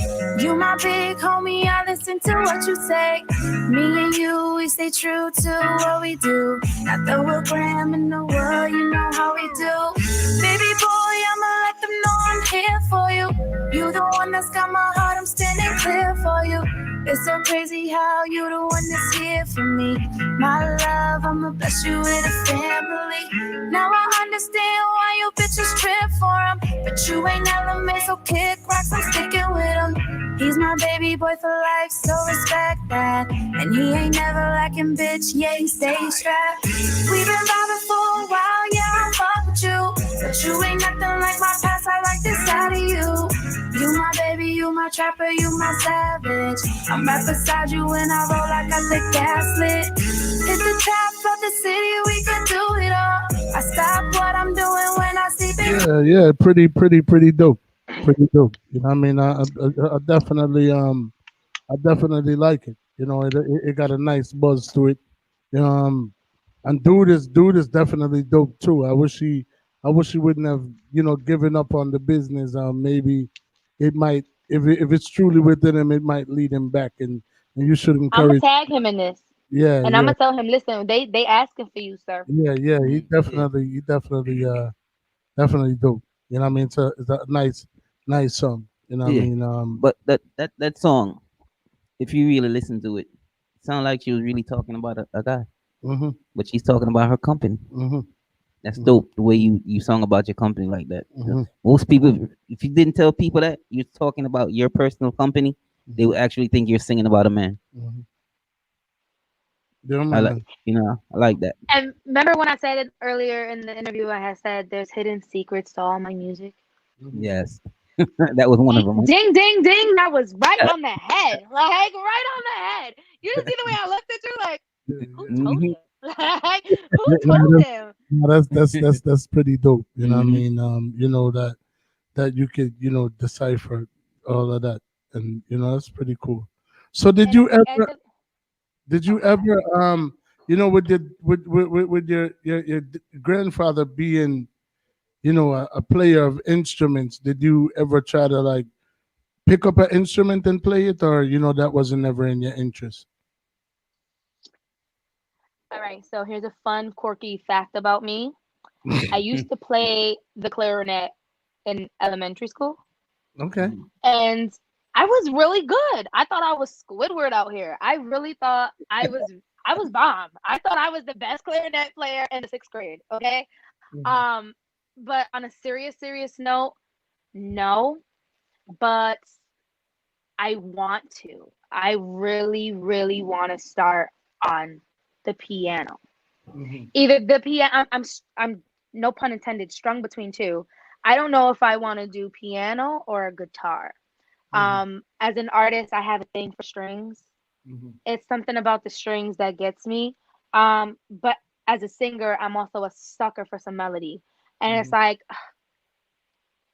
You my big homie, I listen to what you say. Me and you, we stay true to what we do. Now Throw a gram in the world, you know how we do. Baby boy, I'ma let them know I'm here for you. You the one that's got my heart, I'm standing clear for you. It's so crazy how you the one that's here for me. My love, I'ma bless you with a family. Now I understand why you bitches trip for him. But you ain't LMA, so kick rocks, I'm sticking with him. He's my baby boy for life, so respect that. And he ain't never lacking, bitch, yeah, he stays strapped. We've been vibing for a while, yeah, I fuck with you. But you ain't nothing like my past, I like this side of you. You my baby, you my trapper, you my savage. I'm right beside you when I roll, I got the gas lit. Hit the top of the city, we could do it all. I stop what I'm doing when I see big. Yeah, pretty dope. Pretty dope. You know what I mean? I definitely like it. You know, it got a nice buzz to it. And dude is definitely dope too. I wish he wouldn't have, given up on the business. Maybe it might, if it's truly within him, it might lead him back, and you should I'm gonna encourage. tag him in this, Yeah, and I'm yeah, gonna tell him, listen, they asking for you, sir. yeah. He definitely dope. You know what I mean? It's a nice song. You know what I Yeah, mean? but that song, if you really listen to it, sound like she was really talking about a guy, Mhm, but she's talking about her company. mhm, That's mhm, dope. The way you sung about your company like that. mhm, Most people, if you didn't tell people that you're talking about your personal company, they would actually think you're singing about a man. mhm. Yeah, I like, man. I like that. And remember when I said it earlier in the interview, I had said there's hidden secrets to all my music. Mhm. Yes, that was one of them. Ding, ding, ding. That was right on the head. Like, right on the head. You didn't see the way I looked at you? Like, who told Hmm. him? Like, who Yeah, told him? that's pretty dope. You know what I Hmm. mean? That you could decipher all of that, and that's pretty cool. So And the, did oh, you go ahead. ever with your grandfather being a player of instruments, did you ever try to like pick up an instrument and play it, or that wasn't never in your interest? All right. So here's a fun, quirky fact about me. I used to play the clarinet in elementary school, Okay. and I was really good. I thought I was Squidward out here. I really thought I was bomb. I thought I was the best clarinet player in the sixth grade. Okay. Mhm. Um, but on a serious note, no. But I want to. I really want to start on the piano. Mhm. Either the piano. I'm no pun intended. Strung between two. I don't know if I want to do piano or a guitar. Mhm. As an artist, I have a thing for strings. Mhm. It's something about the strings that gets me. But as a singer, I'm also a sucker for some melody, and it's Mhm. like,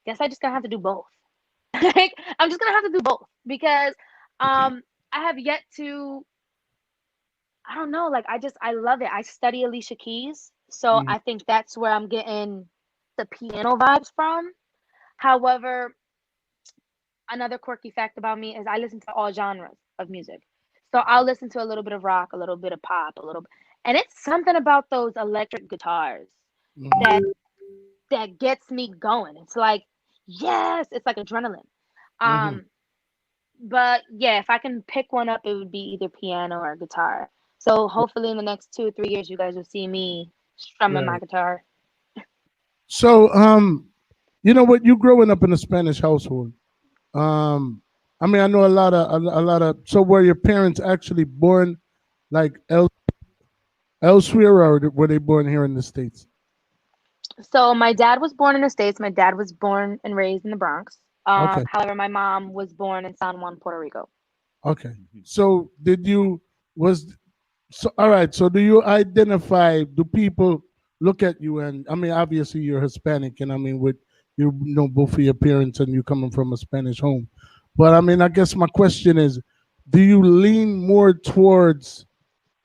guess I just gonna have to do both. Like, I'm just gonna have to do both because I have yet to. I don't know. Like, I love it. I study Alicia Keys, so Mhm. I think that's where I'm getting the piano vibes from. However, another quirky fact about me is I listen to all genres of music. So I'll listen to a little bit of rock, a little bit of pop, a little bit, and it's something about those electric guitars that Mhm. gets me going. It's like, yes, it's like adrenaline. Mhm. Um, but yeah, if I can pick one up, it would be either piano or guitar. So hopefully in the next 2 or 3 years, you guys will see me strumming my Right. guitar. So, you know what? You growing up in a Spanish household. Um, I mean, I know a lot of. So, were your parents actually born like elsewhere, or were they born here in the States? So my dad was born in the States. My dad was born and raised in the Bronx. Okay. However, my mom was born in San Juan, Puerto Rico. Okay. So, was so all right. So, do you identify? Do people look at you? And I mean, obviously, you're Hispanic, and I mean, with both of your parents and you coming from a Spanish home. But I mean, I guess my question is, do you lean more towards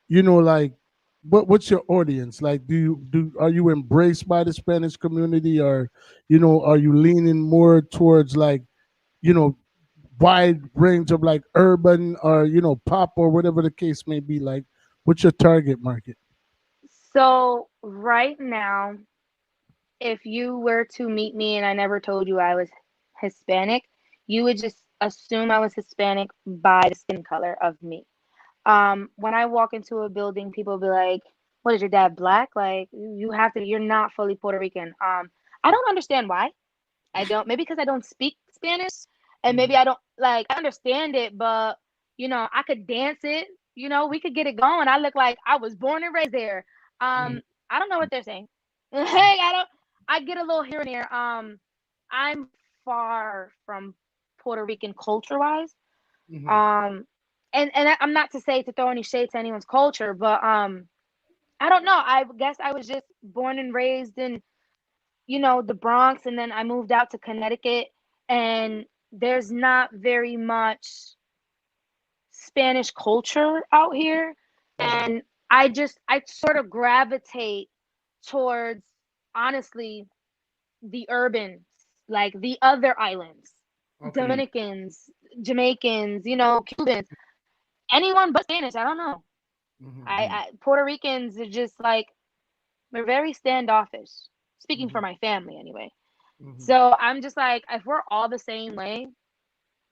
like what's your audience like? Are you embraced by the Spanish community, or are you leaning more towards like you know wide range of like urban or pop or whatever the case may be? Like, what's your target market? So right now, if you were to meet me and I never told you I was Hispanic, you would just assume I was Hispanic by the skin color of me. When I walk into a building, people be like, "What is your dad black?" Like you have to. You're not fully Puerto Rican. I don't understand why. I don't. Maybe because I don't speak Spanish, and maybe I don't like. I understand it, but I could dance it. We could get it going. I look like I was born and raised there. I don't know what they're saying. Hey, I don't. I get a little here and there. I'm far from Puerto Rican culture wise. Um, and I'm not to say to throw any shade to anyone's culture, but I don't know. I guess I was just born and raised in the Bronx, and then I moved out to Connecticut, and there's not very much Spanish culture out here, and I sort of gravitate towards, honestly, the urban, like the other islands, Dominicans, Jamaicans, Cubans, anyone but Spanish. I don't know. I Puerto Ricans are just like, we're very standoffish. Speaking for my family, anyway. So I'm just like, if we're all the same way,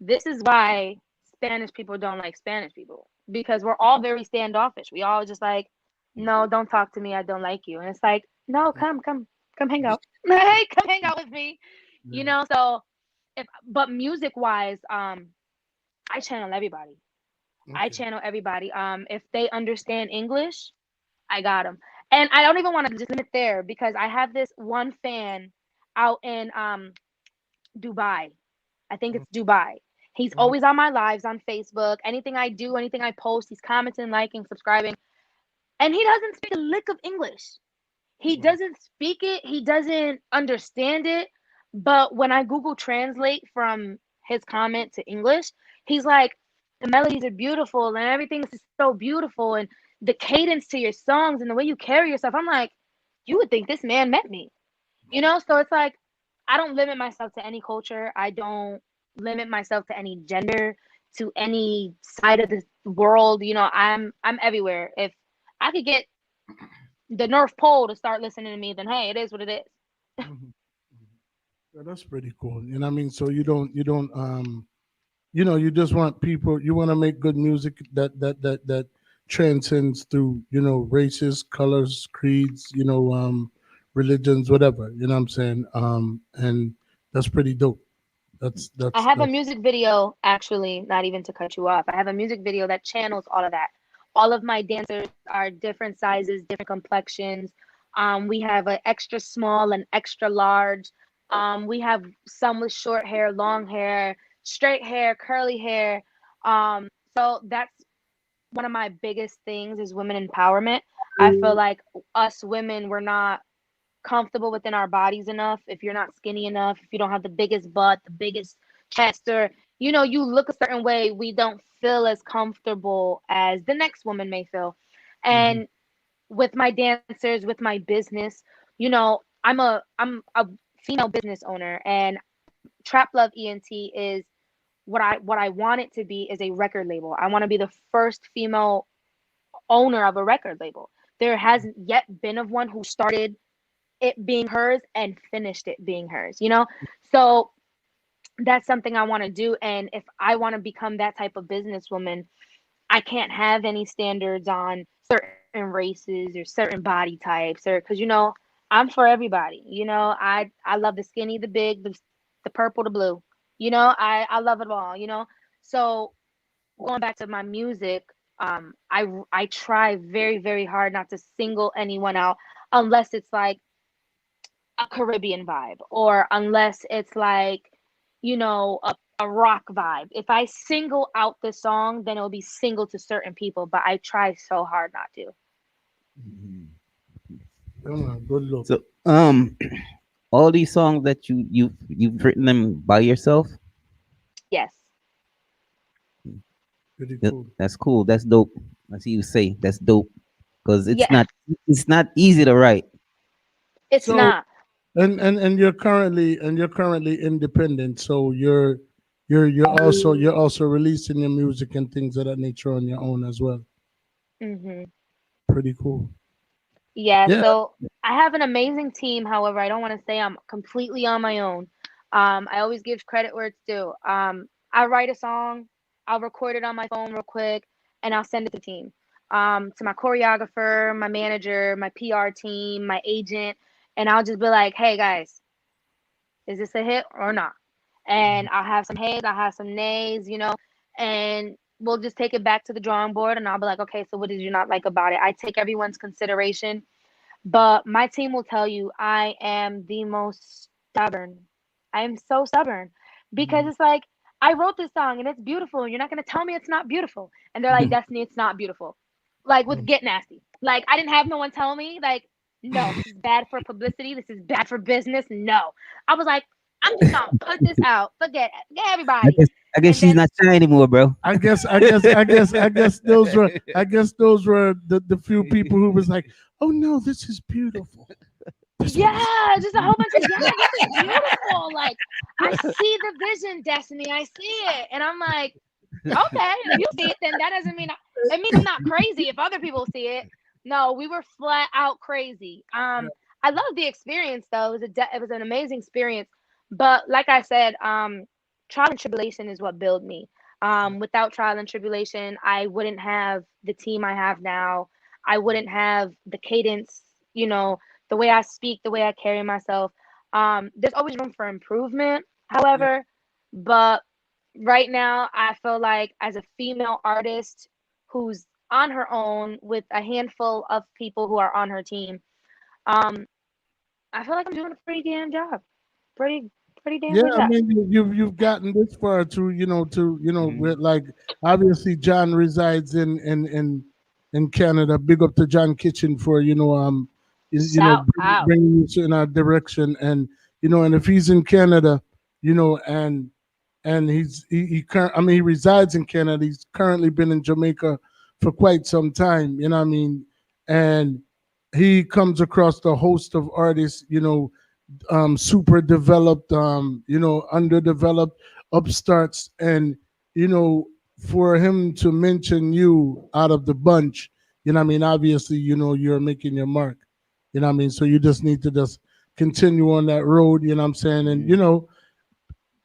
this is why Spanish people don't like Spanish people, because we're all very standoffish. We all just like, no, don't talk to me. I don't like you. And it's like, no, come hang out. Hey, come hang out with me. So but music wise, I channel everybody. I channel everybody. If they understand English, I got them. And I don't even want to just limit there, because I have this one fan out in Dubai. I think it's Dubai. He's always on my lives on Facebook. Anything I do, anything I post, he's commenting, liking, subscribing. And he doesn't speak a lick of English. He doesn't speak it. He doesn't understand it. But when I Google Translate from his comment to English, he's like, the melodies are beautiful and everything is so beautiful, and the cadence to your songs and the way you carry yourself. I'm like, you would think this man met me. So it's like, I don't limit myself to any culture. I don't limit myself to any gender, to any side of the world. I'm everywhere. If I could get the North Pole to start listening to me, then hey, it is what it is. Yeah, that's pretty cool. You know what I mean? So you don't you just want people, you want to make good music that transcends through, races, colors, creeds, religions, whatever. You know what I'm saying? And that's pretty dope. I have a music video, actually, not even to cut you off. I have a music video that channels all of that. All of my dancers are different sizes, different complexions. We have an extra small and extra large. We have some with short hair, long hair, straight hair, curly hair. So that's one of my biggest things is women empowerment. I feel like us women, we're not comfortable within our bodies enough. If you're not skinny enough, if you don't have the biggest butt, the biggest chest, or you look a certain way, we don't feel as comfortable as the next woman may feel. And with my dancers, with my business, I'm a female business owner, and Trap Love ENT is what I want it to be, is a record label. I want to be the first female owner of a record label. There hasn't yet been of one who started it being hers and finished it being hers, So that's something I want to do. And if I want to become that type of businesswoman, I can't have any standards on certain races or certain body types, or because I'm for everybody. I love the skinny, the big, the purple, the blue. I love it all. So going back to my music, I try very, very hard not to single anyone out, unless it's like a Caribbean vibe, or unless it's like, a rock vibe. If I single out the song, then it'll be single to certain people, but I try so hard not to. Good look. So all these songs that you've written them by yourself? Yes. Pretty cool. That's cool. That's dope. I see you say that's dope, because it's Yeah. not easy to write. It's not. And you're currently independent, so you're also releasing your music and things of that nature on your own as well. Mm-hmm. Pretty cool. Yeah, Yeah. so I have an amazing team. However, I don't want to say I'm completely on my own. I always give credit where it's due. I write a song, I'll record it on my phone real quick, and I'll send it to the team. To my choreographer, my manager, my PR team, my agent, and I'll just be like, "Hey guys, is this a hit or not?" And I'll have some hays, I'll have some nays, and we'll just take it back to the drawing board, and I'll be like, "Okay, so what did you not like about it?" I take everyone's consideration, but my team will tell you I am the most stubborn. I am so stubborn because it's like I wrote this song and it's beautiful. And you're not gonna tell me it's not beautiful. And they're like, Destiny, it's not beautiful. Like with Get Nasty. Like I didn't have no one tell me, like, no, this is bad for publicity. This is bad for business. No. I was like, I'm just gonna put this out. Forget I everybody. guess I guess And she's then not shy anymore, bro. I guess those were the few people who was like, oh no, this is beautiful. yeah, just a whole bunch of yeah, this is beautiful. Like I see the vision, Destiny. I see it, and I'm like, okay, if you see it, then that doesn't mean it means I'm not crazy. If other people see it, no, we were flat out crazy. I love the experience though. It was an amazing experience. But like I said, trial and tribulation is what built me. Without trial and tribulation, I wouldn't have the team I have now. I wouldn't have the cadence, the way I speak, the way I carry myself. There's always room for improvement, however, but right now I feel like as a female artist who's on her own with a handful of people who are on her team, um, I feel like I'm doing a pretty damn job. Pretty pretty damn Yeah, good I job. mean you've gotten this far with like obviously John resides in Canada. Big up to John Kitchen for Shout out. bringing you in our direction, and and if he's in Canada, and he resides in Canada. He's currently been in Jamaica for quite some time. You know what I mean, and he comes across the host of artists. Super developed, underdeveloped upstarts, and for him to mention you out of the bunch, I mean, obviously, you're making your mark. You know what I mean? So you just need to just continue on that road. You know what I'm saying? And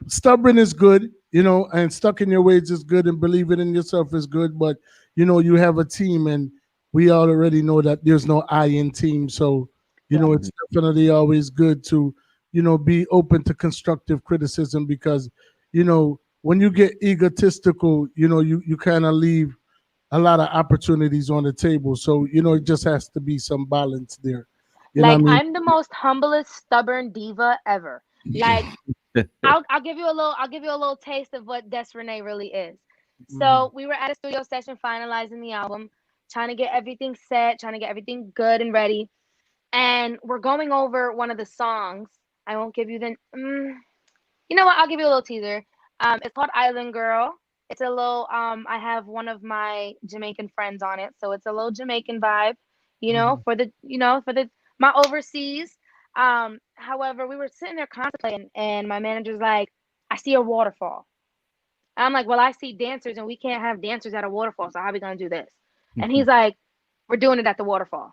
stubborn is good, and stuck in your ways is good, and believing in yourself is good. But you have a team, and we already know that there's no I in team. So it's definitely always good to be open to constructive criticism, because when you get egotistical, you kind of leave a lot of opportunities on the table. So it just has to be some balance there. You know what Like I mean? I'm the most humblest stubborn diva ever. Like I'll give you a little taste of what Des Renee really is. So we were at a studio session finalizing the album, trying to get everything set, trying to get everything good and ready. And we're going over one of the songs. I won't give you the you know what, I'll give you a little teaser. It's called Island Girl. It's a little I have one of my Jamaican friends on it, so it's a little Jamaican vibe, for the my overseas. However, we were sitting there contemplating, and my manager's like, I see a waterfall. I'm like, well, I see dancers, and we can't have dancers at a waterfall, so how are we gonna do this? And he's like, we're doing it at the waterfall.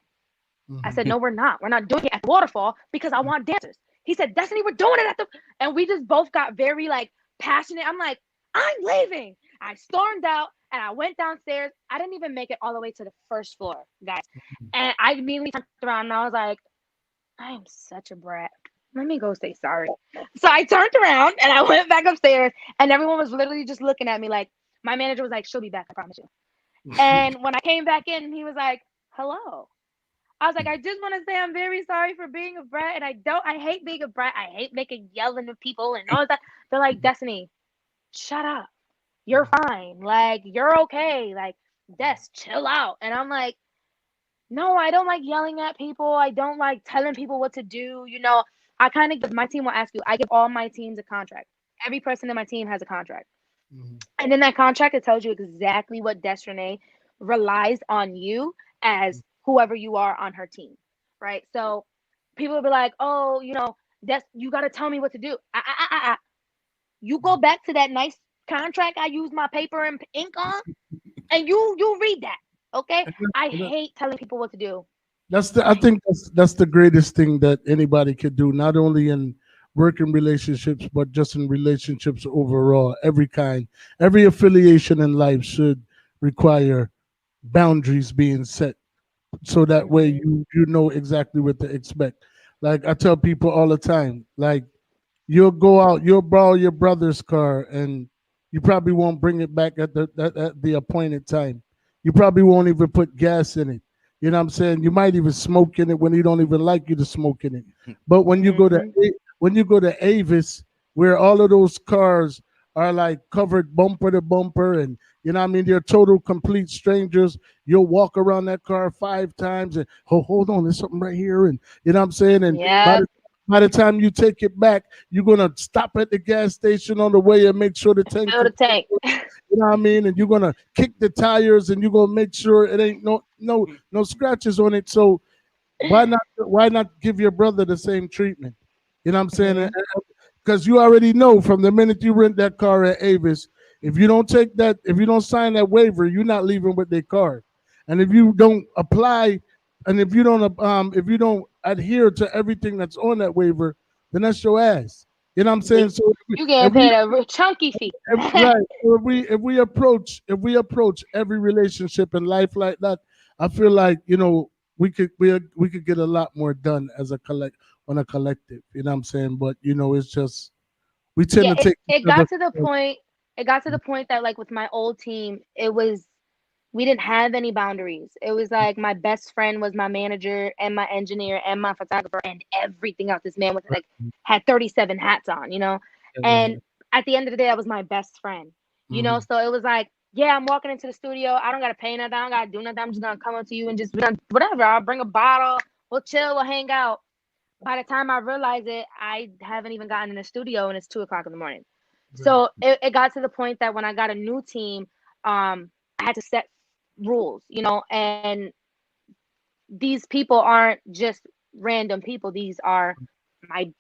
I said, no, we're not. We're not doing it at the waterfall because I want dancers. He said, Destiny, we're doing it at the, and we just both got very like passionate. I'm like, I'm leaving. I stormed out and I went downstairs. I didn't even make it all the way to the first floor, guys. And I immediately turned around and I was like, I am such a brat. Let me go say sorry. So I turned around and I went back upstairs, and everyone was literally just looking at me like, my manager was like, she'll be back, I promise you. And when I came back in, he was like, hello. I was like, I just want to say I'm very sorry for being a brat, and I hate being a brat. I hate making yelling at people and all that. They're like, Destiny, shut up. You're fine. Like, you're okay. Like, Des, chill out. And I'm like, no, I don't like yelling at people. I don't like telling people what to do. I kind of give my team will ask you, I give all my teams a contract. Every person in my team has a contract. And in that contract, it tells you exactly what Destiny relies on you as whoever you are on her team, right? So people will be like, oh, you got to tell me what to do. You go back to that nice contract I used my paper and ink on, and you read that, okay? I hate telling people what to do. I think that's the greatest thing that anybody could do, not only in working relationships, but just in relationships overall. Every kind, every affiliation in life should require boundaries being set, so that way you know exactly what to expect. Like I tell people all the time, like you'll go out, you'll borrow your brother's car, and you probably won't bring it back at the appointed time. You probably won't even put gas in it. You know what I'm saying? You might even smoke in it when he don't even like you to smoke in it. But when you go to Avis, where all of those cars are like covered bumper to bumper, and you know what I mean, they're total complete strangers. You'll walk around that car 5 times and hold on, there's something right here, and you know what I'm saying. And Yeah. by the time you take it back, you're gonna stop at the gas station on the way and make sure the tank Fill is, the tank. you know what I mean, and you're gonna kick the tires and you're gonna make sure it ain't no scratches on it. So why not give your brother the same treatment? You know what I'm saying? Because you already know from the minute you rent that car at Avis, if you don't sign that waiver, you're not leaving with their car. And if you don't apply, and if you don't adhere to everything that's on that waiver, then that's your ass. You know what I'm saying? So You getting paid a chunky fee. right. So if we approach every relationship in life like that, I feel like we could get a lot more done as a on a collective. You know what I'm saying? But it's just we tend Yeah, to take it each other. got to the point. It got to the point that like with my old team, it was we didn't have any boundaries. It was like my best friend was my manager and my engineer and my photographer and everything else. This man was like had 37 hats on, And at the end of the day, that was my best friend. So it was like, yeah, I'm walking into the studio. I don't gotta pay nothing. I don't gotta do nothing. I'm just gonna come up to you and just whatever. I'll bring a bottle. We'll chill. We'll hang out. By the time I realize it, I haven't even gotten in the studio and it's 2 o'clock in the morning. So it got to the point that when I got a new team, I had to set rules, and these people aren't just random people. These are my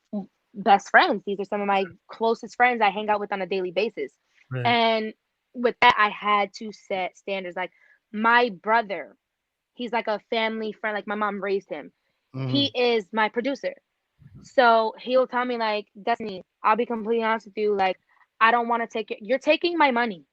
best friends. These are some of my closest friends I hang out with on a daily basis. Right. And with that, I had to set standards. Like my brother, he's like a family friend. Like my mom raised him. He is my producer. So he'll tell me like, Destiny, I'll be completely honest with you. Like, I don't want to take it. You're taking my money.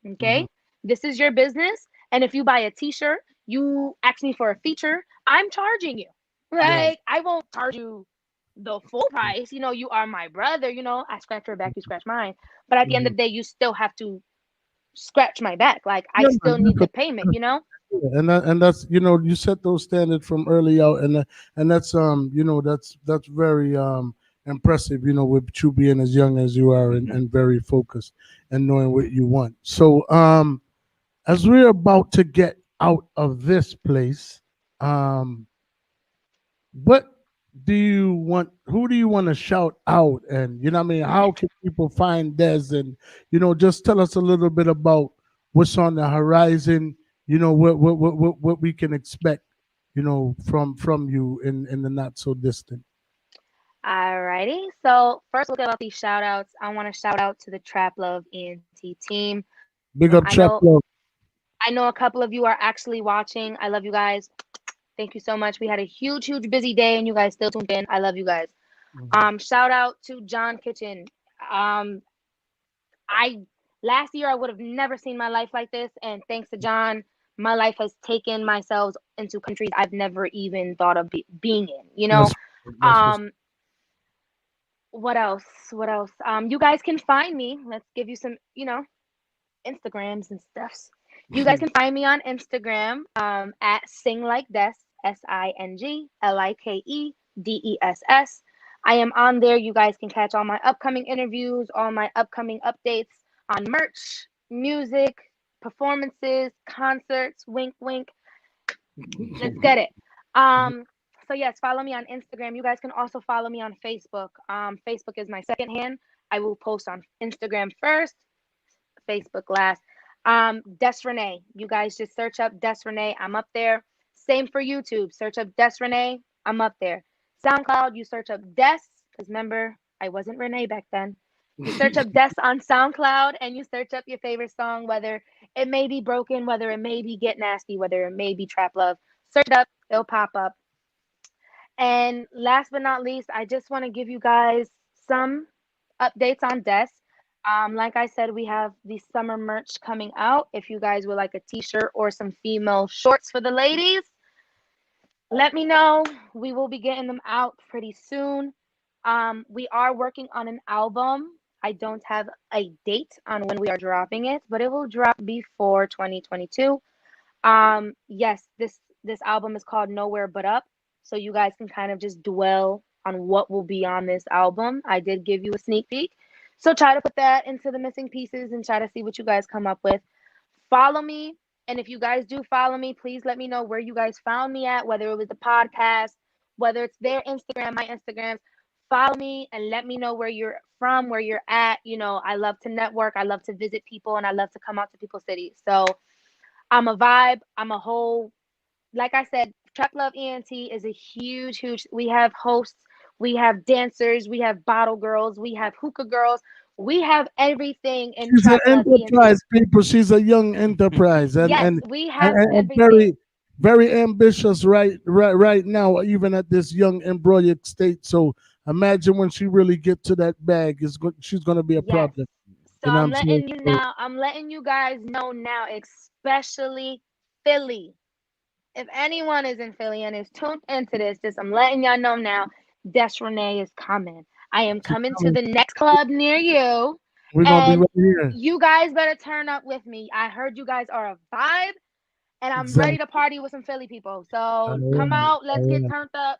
Okay. This is your business. And if you buy a t-shirt, you ask me for a feature, I'm charging you. Like, I won't charge you the full price. You are my brother. I scratch your back, you scratch mine. But at the end of the day, you still have to scratch my back. Like, I Yeah, still man, need the payment. and that's you set those standards from early out, and that's very impressive. With you being as young as you are and very focused and knowing what you want. So as we're about to get out of this place, what do you want? Who do you want to shout out? And what I mean, how can people find Des? And just tell us a little bit about what's on the horizon. What we can expect. From you in the not so distant. Alrighty. So first, we'll get about these shout outs. I want to shout out to the Trap Love ENT team. Big up, Trap Love. I know a couple of you are actually watching. I love you guys. Thank you so much. We had a huge busy day, and you guys still tuned in. I love you guys. Shout out to John Kitchen. I last year I would have never seen my life like this, and thanks to John, my life has taken myself into countries I've never even thought of being in. What else? You guys can find me. Let's give you some, Instagrams and stuffs. You guys can find me on Instagram at singlikedes, SINGLIKEDESS. I am on there. You guys can catch all my upcoming interviews, all my upcoming updates on merch, music, performances, concerts. Wink, wink. Let's get it. So yes, follow me on Instagram. You guys can also follow me on Facebook. Facebook is my second hand. I will post on Instagram first, Facebook last. Des Renee. You guys just search up Des Renee. I'm up there. Same for YouTube. Search up Des Renee. I'm up there. SoundCloud, you search up Des, because remember, I wasn't Renee back then. You search up Des on SoundCloud and you search up your favorite song, whether it may be broken, whether it may be Get Nasty, whether it may be Trap Love. Search it up, it'll pop up. And last but not least, I just want to give you guys some updates on Des. Like I said, we have the summer merch coming out. If you guys would like a t-shirt or some female shorts for the ladies, let me know. We will be getting them out pretty soon. We are working on an album. I don't have a date on when we are dropping it, but it will drop before 2022. Yes, this album is called Nowhere But Up, so you guys can kind of just dwell on what will be on this album. I did give you a sneak peek, so try to put that into the missing pieces and try to see what you guys come up with. Follow me, and if you guys do follow me, please let me know where you guys found me at, whether it was the podcast, whether it's their Instagram, my Instagrams. Follow me and let me know where you're from, where you're at. You know, I love to network, I love to visit people, and I love to come out to people's cities. So I'm a vibe. I'm a whole, like I said, Trap Love ENT is a huge. We have hosts, we have dancers, we have bottle girls, we have hookah girls, we have everything in She's an Trap Love ENT. enterprise, people. She's a young enterprise, and Yes, and we and, have and everything. very ambitious right now, even at this young embryonic state. So imagine when she really get to that bag, she's going to be a Yes. problem. So You know what I'm I'm saying? letting you now. I'm letting you guys know now, especially Philly. If anyone is in Philly and is tuned into this, just I'm letting y'all know now, Des Renee is coming. I am coming to the next club near you. We're gonna be And right here. you guys better turn up with me. I heard you guys are a vibe, and I'm Exactly. ready to party with some Philly people. So All come right, out, let's all get right. turned up.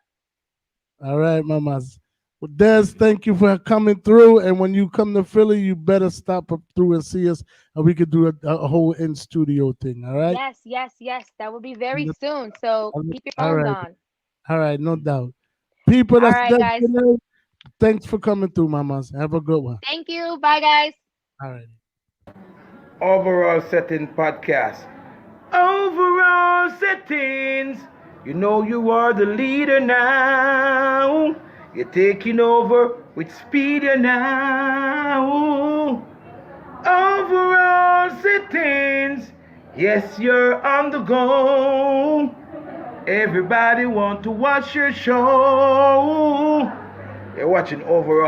All right, mamas. Well, Des, thank you for coming through. And when you come to Philly, you better stop up through and see us, and we could do a whole in studio thing. All right. Yes. That will be very soon. So keep your All phones right. on. All right. No doubt. People, All that's right, Des guys. today. Thanks for coming through, mamas. Have a good one. Thank you. Bye, guys. All right. Overall Setting Podcast. Overall Settings. You know you are the leader now. You're taking over with speed now. Overall Settings. Yes, you're on the go. Everybody want to watch your show. You're watching Overall